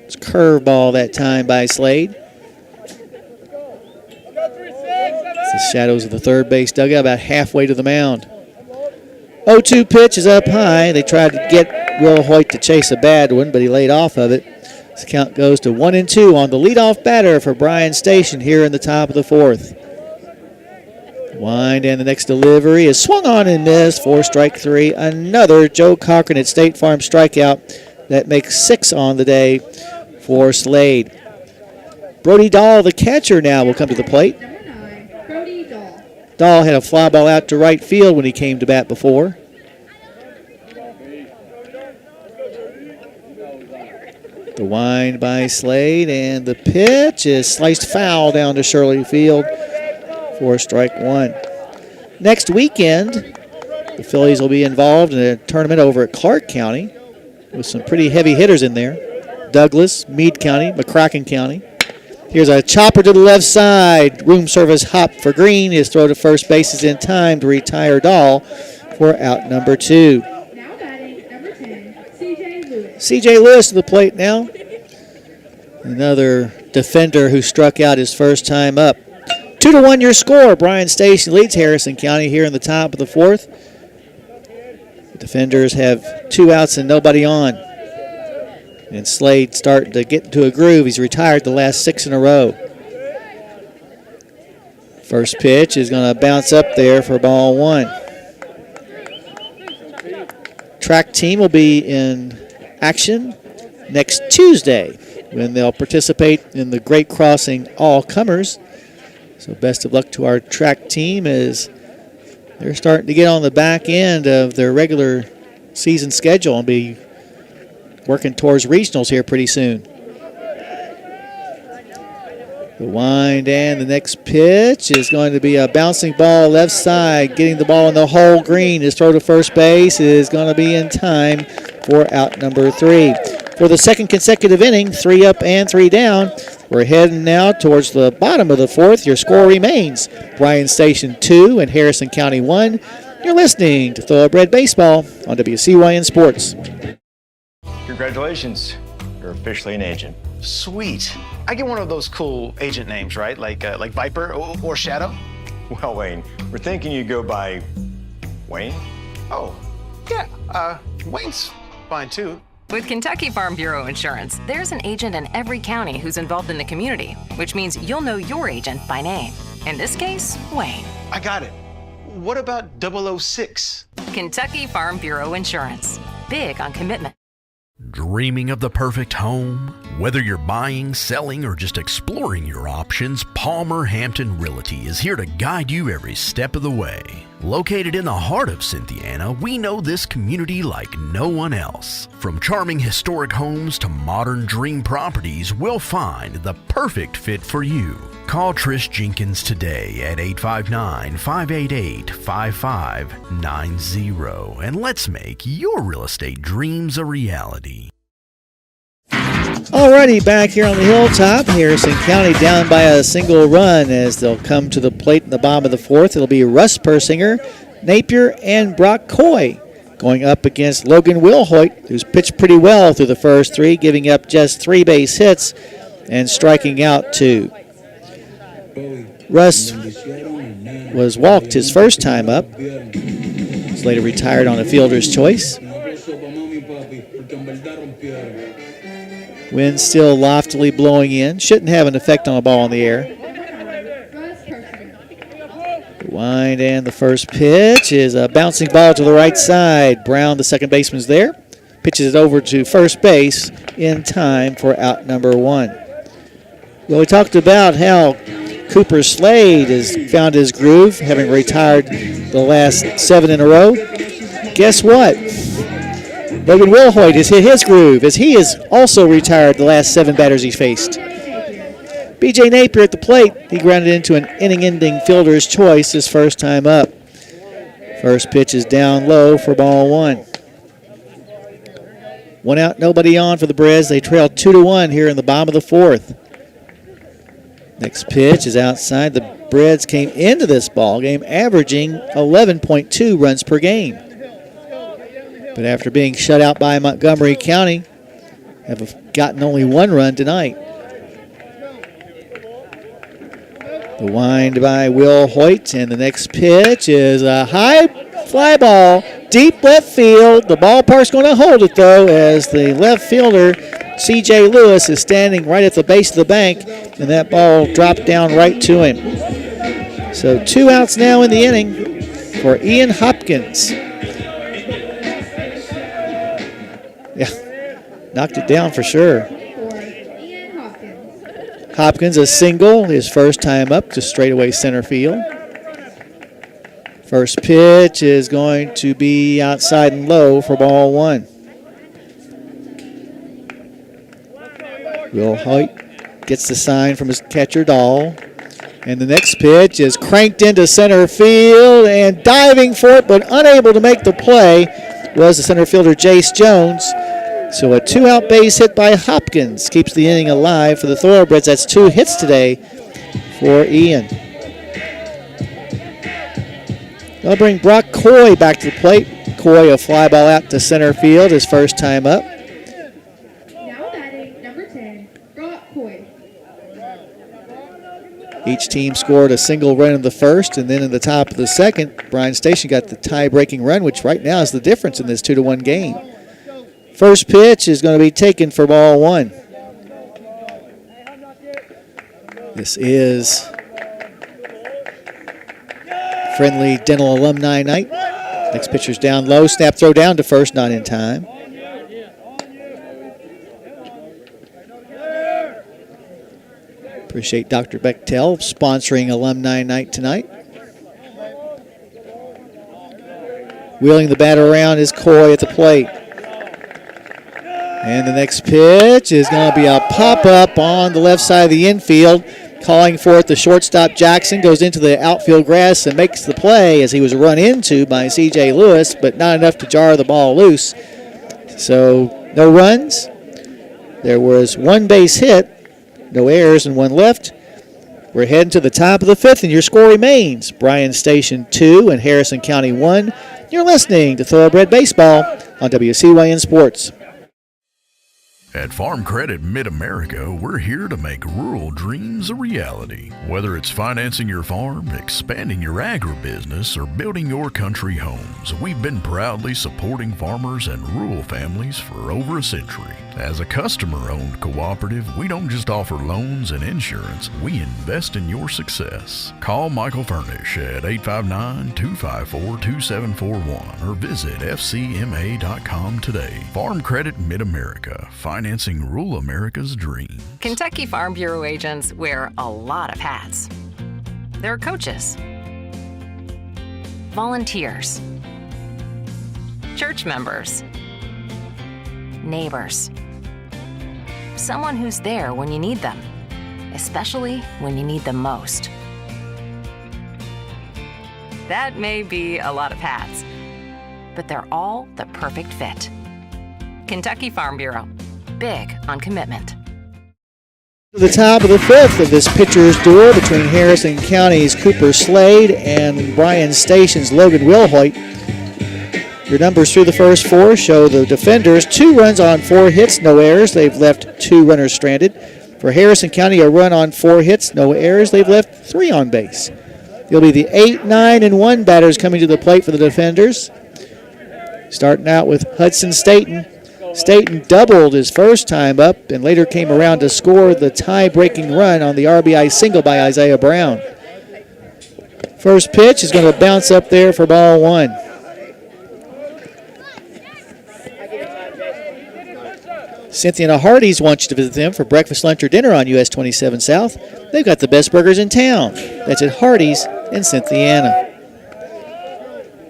curveball that time by Slade. It's the shadows of the third base dugout about halfway to the mound. 0-2 pitch is up high. They tried to get Will Hoyt to chase a bad one, but he laid off of it. This count goes to 1-2 on the leadoff batter for Bryan Station here in the top of the fourth. Wind and the next delivery is swung on and missed for strike 3. Another Joe Cochran at State Farm strikeout that makes 6 on the day for Slade. Brody Dahl, the catcher, now will come to the plate. Brody Dahl. Dahl had a fly ball out to right field when he came to bat before. The wind by Slade, and the pitch is sliced foul down to Shirley Field for strike 1. Next weekend, the Phillies will be involved in a tournament over at Clark County with some pretty heavy hitters in there. Douglas, Meade County, McCracken County. Here's a chopper to the left side. Room service hop for Green. His throw to first base is in time to retire Dahl for out number 2. Now batting number 10, C.J. Lewis. C.J. Lewis to the plate now. Another defender who struck out his first time up. 2-1 your score. Bryan Station leads Harrison County here in the top of the fourth. The defenders have 2 outs and nobody on. And Slade starting to get into a groove. He's retired the last 6 in a row. First pitch is going to bounce up there for ball 1. Track team will be in action next Tuesday when they'll participate in the Great Crossing All-Comers. So best of luck to our track team as they're starting to get on the back end of their regular season schedule and be working towards regionals here pretty soon. The wind and the next pitch is going to be a bouncing ball left side. Getting the ball in the hole green. His throw to first base is going to be in time for out number 3. For the second consecutive inning, 3 up and 3 down. We're heading now towards the bottom of the 4th. Your score remains Bryan Station 2 and Harrison County 1. You're listening to Thoroughbred Baseball on WCYN Sports. Congratulations, you're officially an agent. Sweet. I get one of those cool agent names, right? Like Viper or Shadow? Well, Wayne, we're thinking you go by Wayne? Oh, yeah, Wayne's fine too. With Kentucky Farm Bureau Insurance, there's an agent in every county who's involved in the community, which means you'll know your agent by name. In this case, Wayne. I got it. What about 006? Kentucky Farm Bureau Insurance. Big on commitment. Dreaming of the perfect home? Whether you're buying, selling, or just exploring your options, Palmer Hampton Realty is here to guide you every step of the way. Located in the heart of Cynthiana, we know this community like no one else. From charming historic homes to modern dream properties, we'll find the perfect fit for you. Call Trish Jenkins today at 859-588-5590 and let's make your real estate dreams a reality. Alrighty, back here on the hilltop, Harrison County down by a single run as they'll come to the plate in the bottom of the 4th. It'll be Russ Persinger, Napier, and Brock Coy going up against Logan Wilhoit, who's pitched pretty well through the first 3, giving up just 3 base hits and striking out 2. Russ was walked his first time up. Was later retired on a fielder's choice. Wind still loftily blowing in. Shouldn't have an effect on a ball in the air. The wind and the first pitch is a bouncing ball to the right side. Brown, the second baseman's there. Pitches it over to first base in time for out number 1. Well, we talked about how Cooper Slade has found his groove, having retired the last 7 in a row. Guess what? Logan Wilhoit has hit his groove as he has also retired the last 7 batters he's faced. B.J. Napier at the plate. He grounded into an inning-ending fielder's choice his first time up. First pitch is down low for ball 1. 1 out, nobody on for the Breds. They trail 2-1 here in the bottom of the 4th. Next pitch is outside. The Breds came into this ball game averaging 11.2 runs per game. But after being shut out by Montgomery County, have gotten only 1 run tonight. The wind by Will Hoyt, and the next pitch is a high fly ball, deep left field. The ballpark's going to hold it, though, as the left fielder, C.J. Lewis, is standing right at the base of the bank, and that ball dropped down right to him. So 2 outs now in the inning for Ian Hopkins. Yeah, knocked it down for sure. Hopkins a single, his first time up to straightaway center field. First pitch is going to be outside and low for ball 1. Will Hoyt gets the sign from his catcher, Dahl. And the next pitch is cranked into center field, and diving for it but unable to make the play was the center fielder, Jace Jones. So a 2-out base hit by Hopkins keeps the inning alive for the Thoroughbreds. That's 2 hits today for Ian. They'll bring Brock Coy back to the plate. Coy a fly ball out to center field his first time up. Now batting number 10, Brock Coy. Each team scored a single run in the first, and then in the top of the second, Bryan Station got the tie-breaking run, which right now is the difference in this 2-1 game. First pitch is going to be taken for ball 1. This is friendly dental alumni night. Next pitcher's down low. Snap throw down to first, not in time. Appreciate Dr. Bechtel sponsoring alumni night tonight. Wheeling the batter around is Coy at the plate. And the next pitch is going to be a pop-up on the left side of the infield. Calling for it, the shortstop Jackson goes into the outfield grass and makes the play as he was run into by C.J. Lewis, but not enough to jar the ball loose. So no runs. There was one base hit, no errors, and one left. We're heading to the top of the fifth, and your score remains Bryan Station 2 and Harrison County 1. You're listening to Thoroughbred Baseball on WCYN Sports. At Farm Credit Mid-America, we're here to make rural dreams a reality. Whether it's financing your farm, expanding your agribusiness, or building your country homes, we've been proudly supporting farmers and rural families for over a century. As a customer-owned cooperative, we don't just offer loans and insurance, we invest in your success. Call Michael Furnish at 859-254-2741 or visit fcma.com today. Farm Credit Mid-America, financing rural America's dream. Kentucky Farm Bureau agents wear a lot of hats. They're coaches, volunteers, church members, neighbors, someone who's there when you need them, especially when you need them most. That may be a lot of hats, but they're all the perfect fit. Kentucky Farm Bureau, big on commitment. To the top of the fifth of this pitcher's duel between Harrison County's Cooper Slade and Bryan Station's Logan Wilhoit. Your numbers through the first four show the defenders 2 runs on 4 hits, no errors. They've left 2 runners stranded. For Harrison County, a run on 4 hits, no errors. They've left 3 on base. It'll be the 8, 9, and 1 batters coming to the plate for the defenders. Starting out with Hudson Staten. Staten doubled his first time up and later came around to score the tie-breaking run on the RBI single by Isaiah Brown. First pitch is going to bounce up there for ball 1. Cynthia and Hardee's wants you to visit them for breakfast, lunch, or dinner on US 27 South. They've got the best burgers in town. That's at Hardee's in Cynthiana.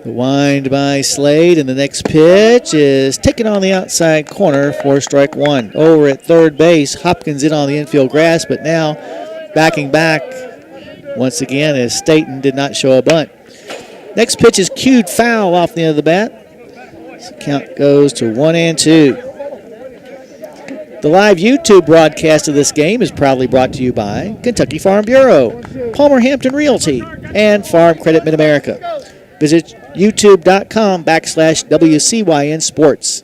The wind by Slade, and the next pitch is taken on the outside corner for strike 1. Over at third base, Hopkins in on the infield grass, but now backing back once again as Staten did not show a bunt. Next pitch is cued foul off the end of the bat. So count goes to 1-2. The live YouTube broadcast of this game is proudly brought to you by Kentucky Farm Bureau, Palmer Hampton Realty, and Farm Credit Mid-America. Visit youtube.com/WCYN Sports.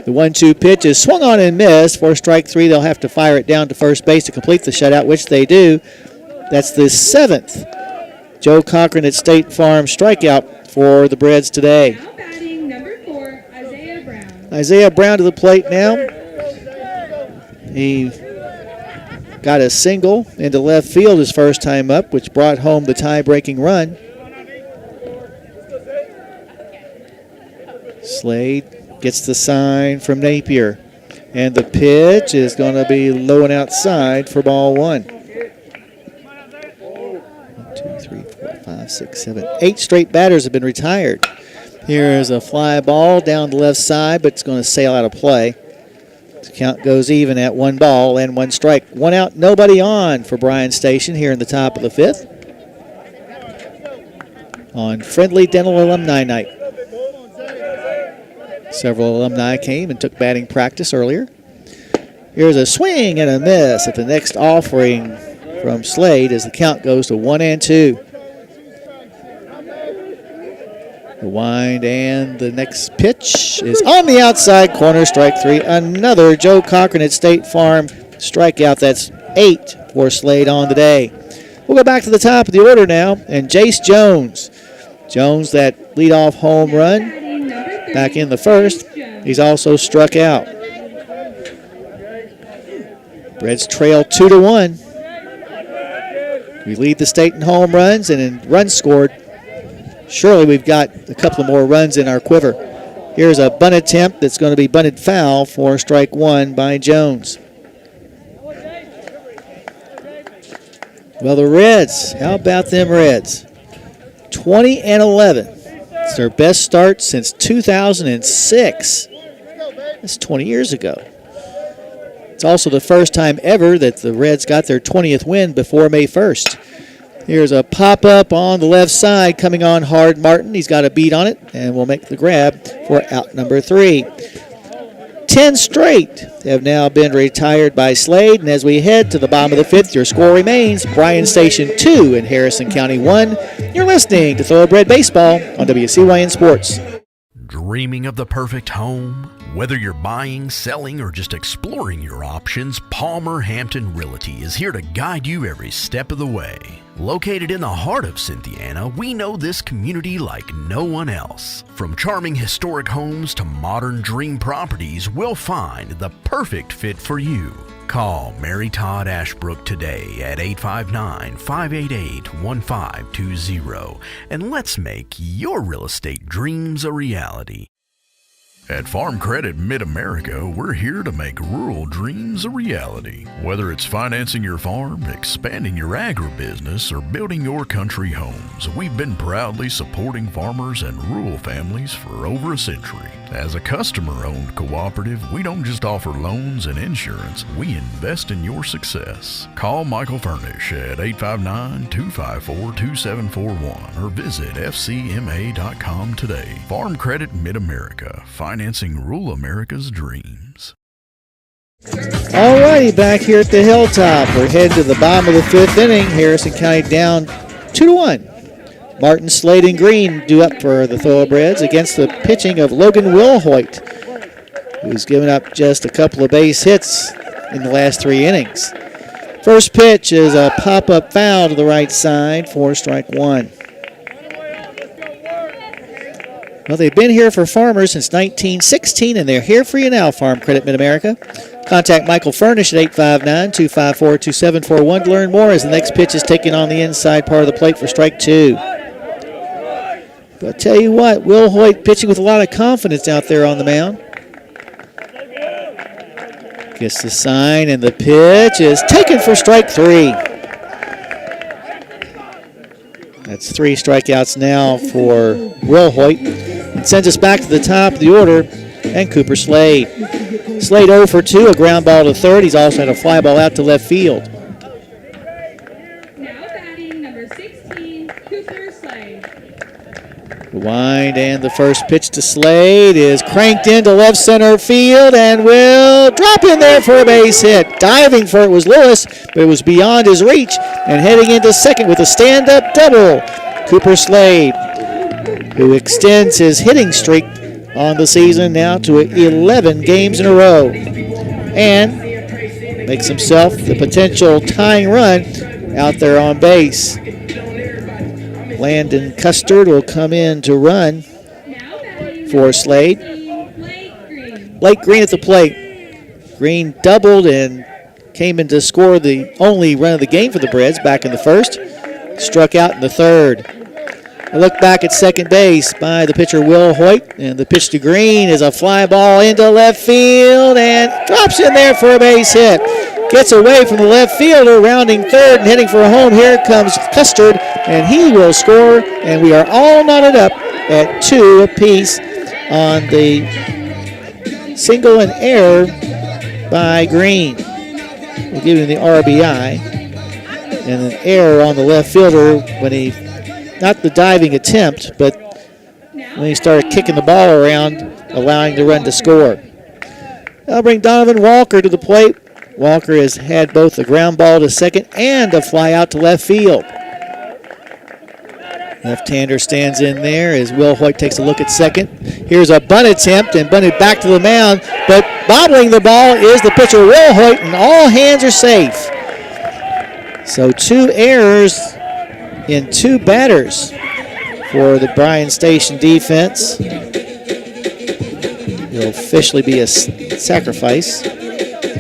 The 1-2 pitch is swung on and missed. For strike 3, they'll have to fire it down to first base to complete the shutout, which they do. That's the 7th Joe Cochran at State Farm strikeout for the Breds today. Now batting number 4, Isaiah Brown. Isaiah Brown to the plate now. He got a single into left field his first time up, which brought home the tie-breaking run. Slade gets the sign from Napier. And the pitch is going to be low and outside for ball 1. 1, 2, 3, 4, 5, 6, 7, 8 straight batters have been retired. Here's a fly ball down the left side, but it's going to sail out of play. The count goes even at 1 ball and 1 strike. 1 out, nobody on for Bryan Station here in the top of the 5th on Friendly Dental Alumni Night. Several alumni came and took batting practice earlier. Here's a swing and a miss at the next offering from Slade as the count goes to 1-2. The wind and the next pitch is on the outside corner, strike 3. Another Joe Cochran at State Farm strikeout. That's 8 for Slade on the day. We'll go back to the top of the order now, and Jace Jones. Jones, that leadoff home run back in the first. He's also struck out. Reds trail 2-1. We lead the state in home runs and in runs scored. Surely we've got a couple of more runs in our quiver. Here's a bunt attempt that's going to be bunted foul for strike 1 by Jones. Well, the Reds, how about them Reds? 20-11. It's their best start since 2006. That's 20 years ago. It's also the first time ever that the Reds got their 20th win before May 1st. Here's a pop-up on the left side coming on hard. Martin, he's got a beat on it, and will make the grab for out number 3. 10 straight have now been retired by Slade, and as we head to the bottom of the 5th, your score remains Bryan Station 2 and Harrison County 1. You're listening to Thoroughbred Baseball on WCYN Sports. Dreaming of the perfect home? Whether you're buying, selling, or just exploring your options, Palmer Hampton Realty is here to guide you every step of the way. Located in the heart of Cynthiana, we know this community like no one else. From charming historic homes to modern dream properties, we'll find the perfect fit for you. Call Mary Todd Ashbrook today at 859-588-1520 and let's make your real estate dreams a reality. At Farm Credit Mid-America, we're here to make rural dreams a reality. Whether it's financing your farm, expanding your agribusiness, or building your country homes, we've been proudly supporting farmers and rural families for over a century. As a customer-owned cooperative, we don't just offer loans and insurance, we invest in your success. Call Michael Furnish at 859-254-2741 or visit fcma.com today. Farm Credit Mid-America, financing rural America's dreams. All righty, back here at the Hilltop. We're heading to the bottom of the 5th inning. Harrison County down 2-1. Martin, Slade, and Green due up for the Thoroughbreds against the pitching of Logan Wilhoit, who's given up just a couple of base hits in the last 3 innings. First pitch is a pop-up foul to the right side for strike 1. Well, they've been here for Farmers since 1916, and they're here for you now, Farm Credit Mid-America. Contact Michael Furnish at 859-254-2741 to learn more as the next pitch is taken on the inside part of the plate for strike 2. But I'll tell you what, Will Hoyt pitching with a lot of confidence out there on the mound. Gets the sign, and the pitch is taken for strike 3. That's 3 strikeouts now for Will Hoyt. It sends us back to the top of the order, and Cooper Slade. Slade 0 for 2, a ground ball to third. He's also had a fly ball out to left field. Now batting number 16, Cooper Slade. The wind and the first pitch to Slade is cranked into left center field and will drop in there for a base hit. Diving for it was Lewis, but it was beyond his reach, and heading into second with a stand-up double, Cooper Slade, who extends his hitting streak on the season now to 11 games in a row and makes himself the potential tying run out there on base. Landon Custard will come in to run for Slade. Blake Green at the plate. Green doubled and came in to score the only run of the game for the Breds back in the first. Struck out in the third. A look back at second base by the pitcher Will Hoyt, and the pitch to Green is a fly ball into left field and drops in there for a base hit. Gets away from the left fielder, rounding third and heading for a home. Here comes Custard, and he will score, and we are all knotted up at 2 apiece on the single and error by Green. We'll give him the RBI, and an error on the left fielder when he, not the diving attempt, but when he started kicking the ball around, allowing the run to score. I'll bring Donovan Walker to the plate. Walker has had both a ground ball to second and a fly out to left field. Left-hander stands in there as Will Hoyt takes a look at second. Here's a bunt attempt and bunted back to the mound, but bobbling the ball is the pitcher Will Hoyt, and all hands are safe. So 2 errors in 2 batters for the Bryan Station defense. It'll officially be a sacrifice.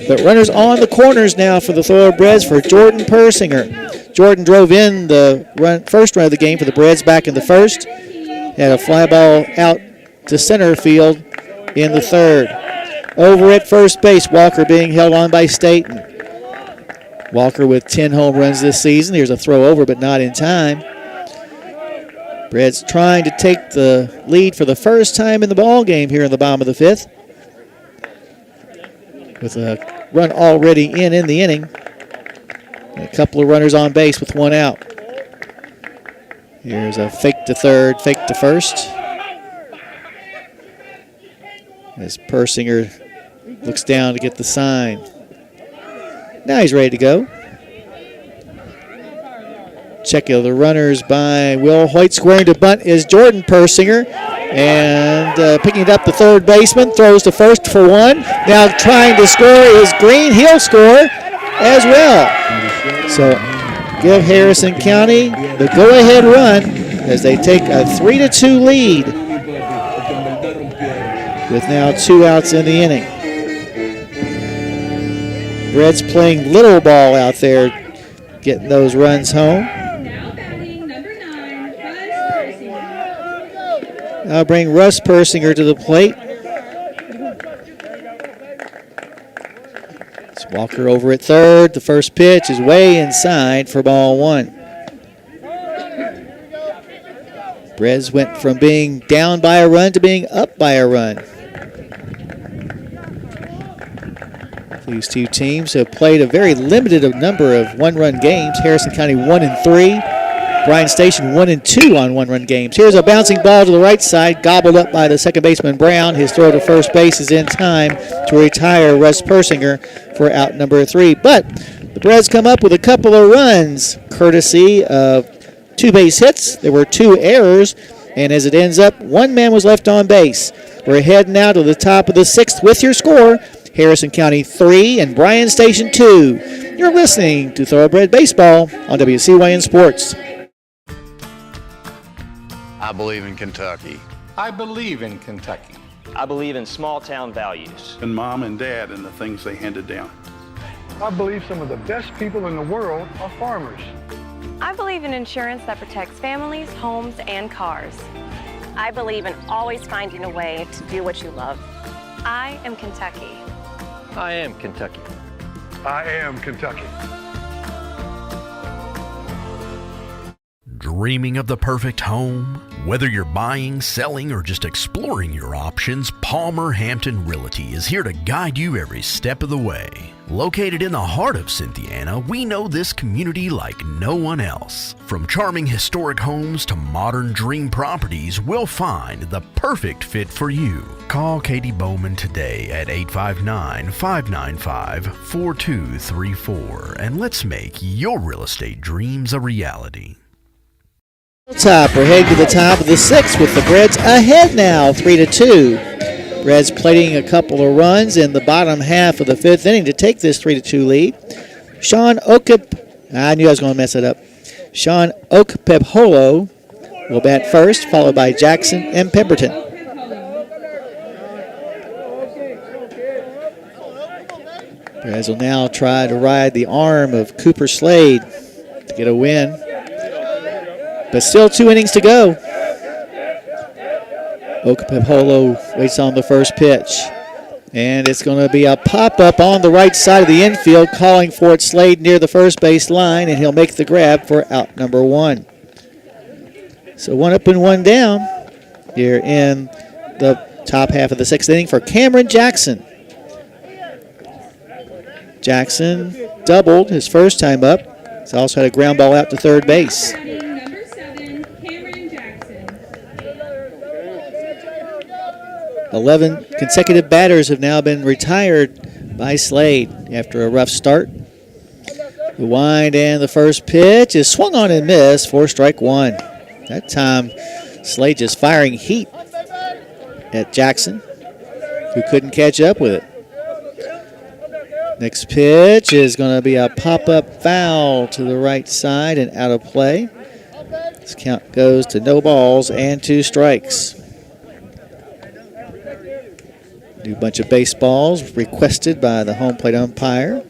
But runners on the corners now for the Thoroughbreds for Jordan Persinger. Jordan drove in the first run of the game for the Breds back in the first. Had a fly ball out to center field in the third. Over at first base, Walker being held on by Staten. Walker with 10 home runs this season. Here's a throw over, but not in time. Breds trying to take the lead for the first time in the ball game here in the bottom of the 5th. With a run already in the inning. And a couple of runners on base with one out. Here's a fake to third, fake to first. As Persinger looks down to get the sign. Now he's ready to go. Check of the runners by Will Hoyt. Squaring to bunt is Jordan Persinger. And picking it up, the third baseman throws to first for one. Now trying to score is Green. He'll score as well. So give Harrison County the go-ahead run as they take a 3-2 lead with now 2 outs in the inning. Reds playing little ball out there, getting those runs home. I'll bring Russ Persinger to the plate. It's Walker over at third. The first pitch is way inside for ball one. Reds went from being down by a run to being up by a run. These two teams have played a very limited number of one-run games. Harrison County 1-3. Bryan Station 1-2 on one-run games. Here's a bouncing ball to the right side, gobbled up by the second baseman Brown. His throw to first base is in time to retire Russ Persinger for out number 3. But the Reds come up with a couple of runs, courtesy of 2 base hits. There were 2 errors, and as it ends up, 1 man was left on base. We're heading now to the top of the 6th with your score. Harrison County 3 and Bryan Station 2. You're listening to Thoroughbred Baseball on WCYN Sports. I believe in Kentucky. I believe in Kentucky. I believe in small town values. And mom and dad and the things they handed down. I believe some of the best people in the world are farmers. I believe in insurance that protects families, homes, and cars. I believe in always finding a way to do what you love. I am Kentucky. I am Kentucky. I am Kentucky. Dreaming of the perfect home? Whether you're buying, selling, or just exploring your options, Palmer Hampton Realty is here to guide you every step of the way. Located in the heart of Cynthiana, we know this community like no one else. From charming historic homes to modern dream properties, we'll find the perfect fit for you. Call Katie Bowman today at 859-595-4234 and let's make your real estate dreams a reality. Top, we're heading to the top of the 6th with the Reds ahead now, 3-2. Reds plating a couple of runs in the bottom half of the 5th inning to take this 3-2 lead. Sean I knew I was going to mess it up. Sean Okpepholo will bat first, followed by Jackson and Pemberton. Reds will now try to ride the arm of Cooper Slade to get a win. But still 2 innings to go. Okapepolo waits on the first pitch. And it's going to be a pop-up on the right side of the infield, calling for it Slade near the first base line, and he'll make the grab for out number 1. So 1 up and 1 down here in the top half of the 6th inning for Cameron Jackson. Jackson doubled his first time up. He's also had a ground ball out to third base. 11 consecutive batters have now been retired by Slade after a rough start. The wind and the first pitch is swung on and missed for strike 1. That time, Slade just firing heat at Jackson, who couldn't catch up with it. Next pitch is going to be a pop-up foul to the right side and out of play. This count goes to no balls and 2 strikes. New bunch of baseballs requested by the home plate umpire.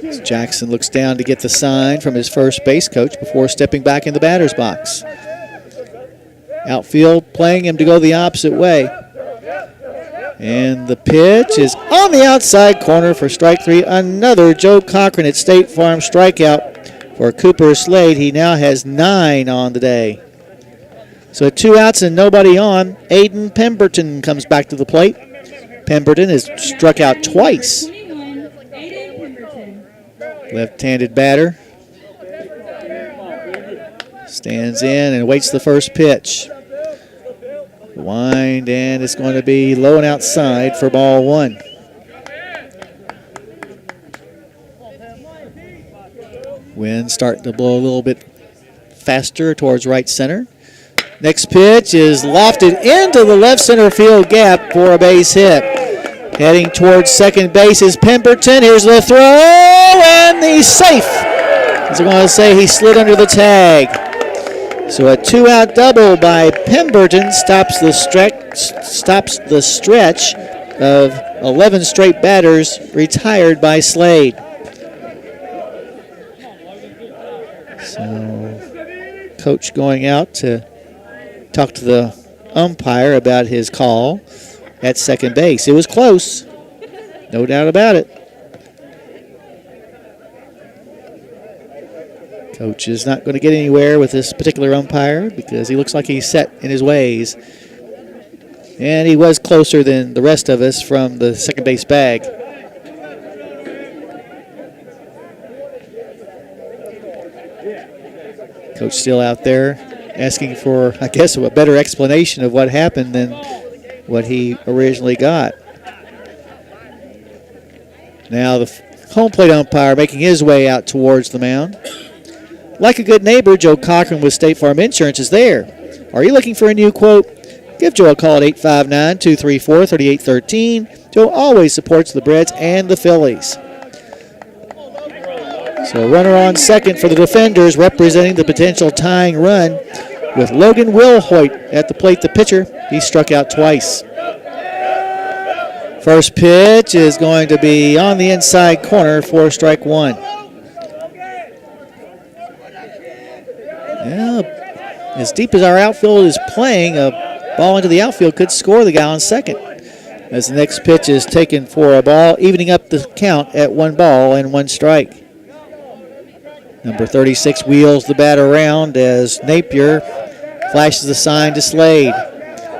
As Jackson looks down to get the sign from his first base coach before stepping back in the batter's box. Outfield playing him to go the opposite way. And the pitch is on the outside corner for strike 3. Another Joe Cochran at State Farm strikeout for Cooper Slade. He now has 9 on the day. So 2 outs and nobody on. Aiden Pemberton comes back to the plate. Pemberton has struck out twice. Left-handed batter. Stands in and waits the first pitch. Wind, and it's going to be low and outside for ball 1. Wind starting to blow a little bit faster towards right center. Next pitch is lofted into the left center field gap for a base hit. Heading towards second base is Pemberton. Here's the throw, and he's safe. As I'm going to say, he slid under the tag. So a 2-out double by Pemberton stops the stretch of 11 straight batters retired by Slade. So coach going out to talk to the umpire about his call at second base. It was close, no doubt about it. Coach is not going to get anywhere with this particular umpire because he looks like he's set in his ways. And he was closer than the rest of us from the second base bag. Coach still out there asking for, I guess, a better explanation of what happened than what he originally got. Now the home plate umpire making his way out towards the mound. Like a good neighbor, Joe Cochran with State Farm Insurance is there. Are you looking for a new quote? Give Joe a call at 859-234-3813. Joe always supports the Breds and the Phillies. So runner on second for the defenders, representing the potential tying run with Logan Wilhoit at the plate, the pitcher. He struck out twice. First pitch is going to be on the inside corner for strike 1. Yeah, as deep as our outfield is playing, a ball into the outfield could score the guy on second. As the next pitch is taken for a ball, evening up the count at 1 ball and 1 strike. Number 36 wheels the bat around as Napier flashes the sign to Slade.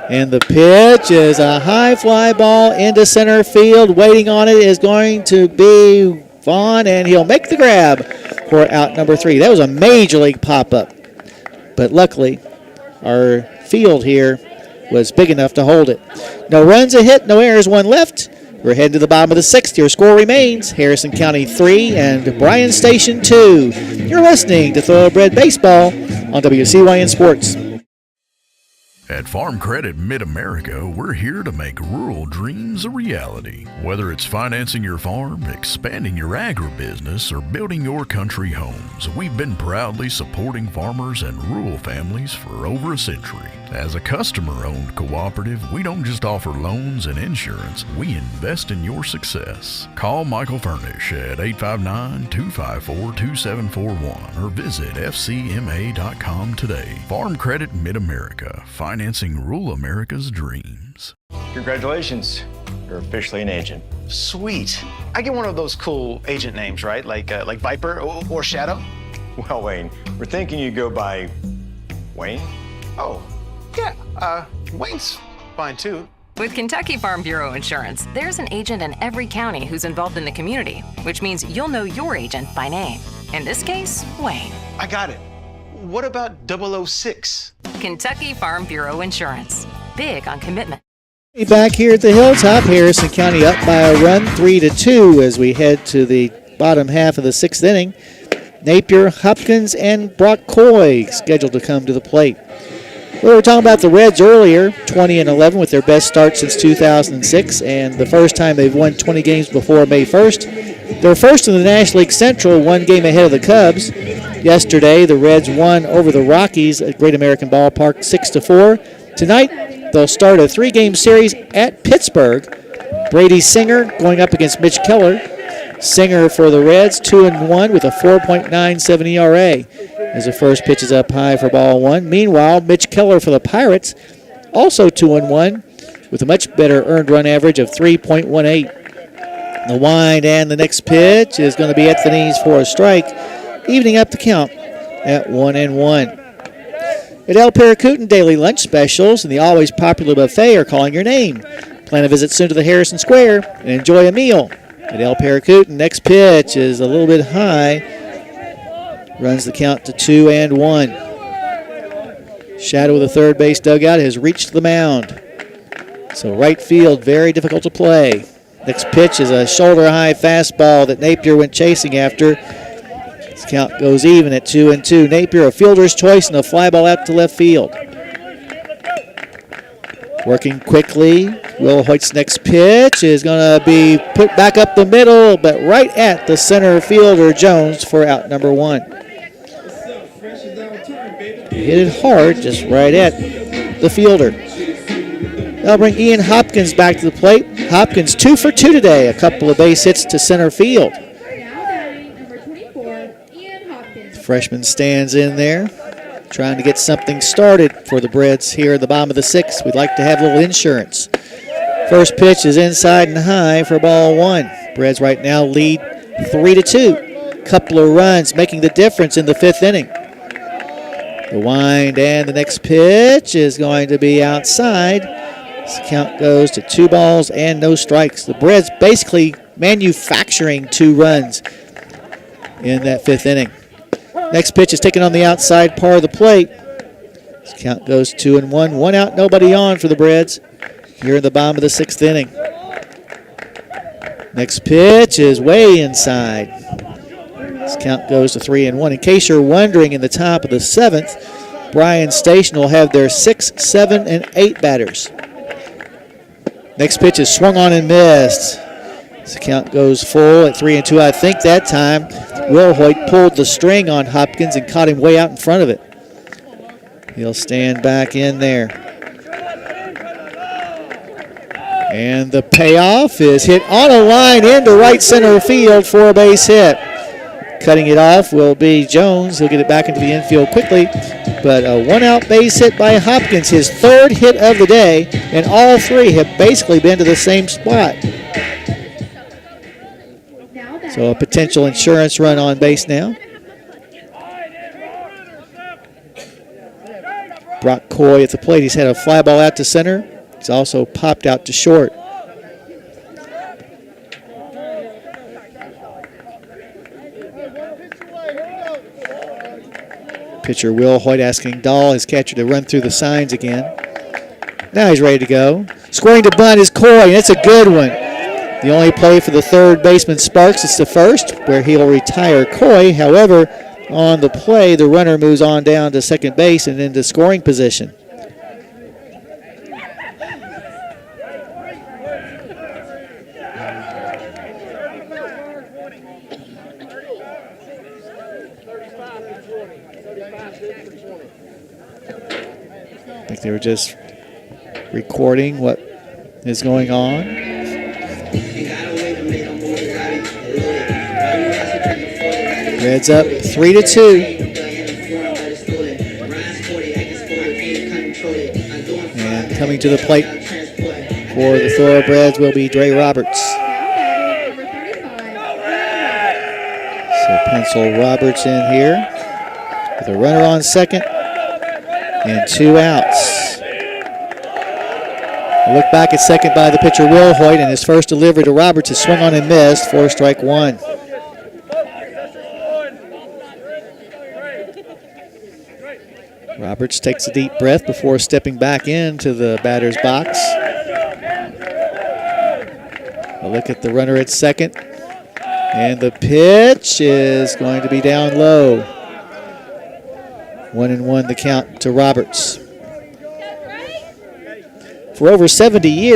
And the pitch is a high fly ball into center field. Waiting on it is going to be Vaughn, and he'll make the grab for out number 3. That was a major league pop-up. But luckily, our field here was big enough to hold it. No runs, a hit, no errors, 1 left. We're heading to the bottom of the 6th. Your score remains Harrison County 3 and Bryan Station 2. You're listening to Thoroughbred Baseball on WCYN Sports. At Farm Credit Mid-America, we're here to make rural dreams a reality. Whether it's financing your farm, expanding your agribusiness, or building your country homes, we've been proudly supporting farmers and rural families for over a century. As a customer-owned cooperative, we don't just offer loans and insurance, we invest in your success. Call Michael Furnish at 859-254-2741 or visit fcma.com today. Farm Credit Mid-America, financing rural America's dreams. Congratulations, you're officially an agent. Sweet. I get one of those cool agent names, right? Like Viper or Shadow? Well, Wayne, we're thinking you go by Wayne? Oh, yeah, Wayne's fine too. With Kentucky Farm Bureau Insurance, there's an agent in every county who's involved in the community, which means you'll know your agent by name. In this case, Wayne. I got it. What about 006? Kentucky Farm Bureau Insurance. Big on commitment. Back here at the Hilltop, Harrison County up by a run, 3-2 as we head to the bottom half of the 6th inning. Napier, Hopkins, and Brock Coy scheduled to come to the plate. We were talking about the Reds earlier, 20-11 with their best start since 2006, and the first time they've won 20 games before May 1st. They're first in the National League Central, 1 game ahead of the Cubs. Yesterday, the Reds won over the Rockies at Great American Ballpark 6-4. Tonight, they'll start a 3-game series at Pittsburgh. Brady Singer going up against Mitch Keller. Singer for the Reds, 2-1 with a 4.97 ERA. As the first pitch is up high for ball 1. Meanwhile, Mitch Keller for the Pirates, also 2-1 with a much better earned run average of 3.18. The wind and the next pitch is going to be at the knees for a strike, evening up the count at 1-1. At El Paracutan Daily Lunch Specials and the always popular buffet are calling your name. Plan a visit soon to the Harrison Square and enjoy a meal. At El Paracutan, next pitch is a little bit high. Runs the count to 2-1. Shadow of the third base dugout has reached the mound. So right field, very difficult to play. Next pitch is a shoulder-high fastball that Napier went chasing after. This count goes even at 2-2. Napier, a fielder's choice, and a fly ball out to left field. Working quickly. Will Hoyt's next pitch is going to be put back up the middle, but right at the center fielder, Jones, for out number 1. Hit it hard, just right at the fielder. They'll bring Ian Hopkins back to the plate. Hopkins 2 for 2 today. A couple of base hits to center field. The freshman stands in there, trying to get something started for the Breds here in the bottom of the 6th. We'd like to have a little insurance. First pitch is inside and high for ball 1. Breds right now lead 3-2. Couple of runs making the difference in the 5th inning. The wind and the next pitch is going to be outside. This count goes to 2 balls and no strikes. The Breds basically manufacturing 2 runs in that 5th inning. Next pitch is taken on the outside part of the plate. This count goes 2-1. 1 out, nobody on for the Breds here in the bottom of the 6th inning. Next pitch is way inside. This count goes to 3-1. In case you're wondering, in the top of the 7th, Bryan Station will have their 6, 7, and 8 batters. Next pitch is swung on and missed. This count goes full at 3-2. I think that time Will Hoyt pulled the string on Hopkins and caught him way out in front of it. He'll stand back in there. And the payoff is hit on a line into right center field for a base hit. Cutting it off will be Jones. He'll get it back into the infield quickly. But a 1-out base hit by Hopkins, his 3rd hit of the day, and all 3 have basically been to the same spot. So a potential insurance run on base now. Brock Coy at the plate. He's had a fly ball out to center. He's also popped out to short. Pitcher Will Hoyt asking Dahl, his catcher, to run through the signs again. Now he's ready to go. Scoring to bunt is Coy, and it's a good one. The only play for the third baseman Sparks is the first, where he'll retire Coy. However, on the play, the runner moves on down to second base and into scoring position. I think they were just recording what is going on. Reds up 3-2. And coming to the plate for the Thoroughbreds will be Dre Roberts. So pencil Roberts in here with a runner on second and 2 outs. A look back at second by the pitcher Will Hoyt, and his first delivery to Roberts is swung on and missed for strike 1. Roberts takes a deep breath before stepping back into the batter's box. A look at the runner at second. And the pitch is going to be down low. 1-1 the count to Roberts. For over 70 years,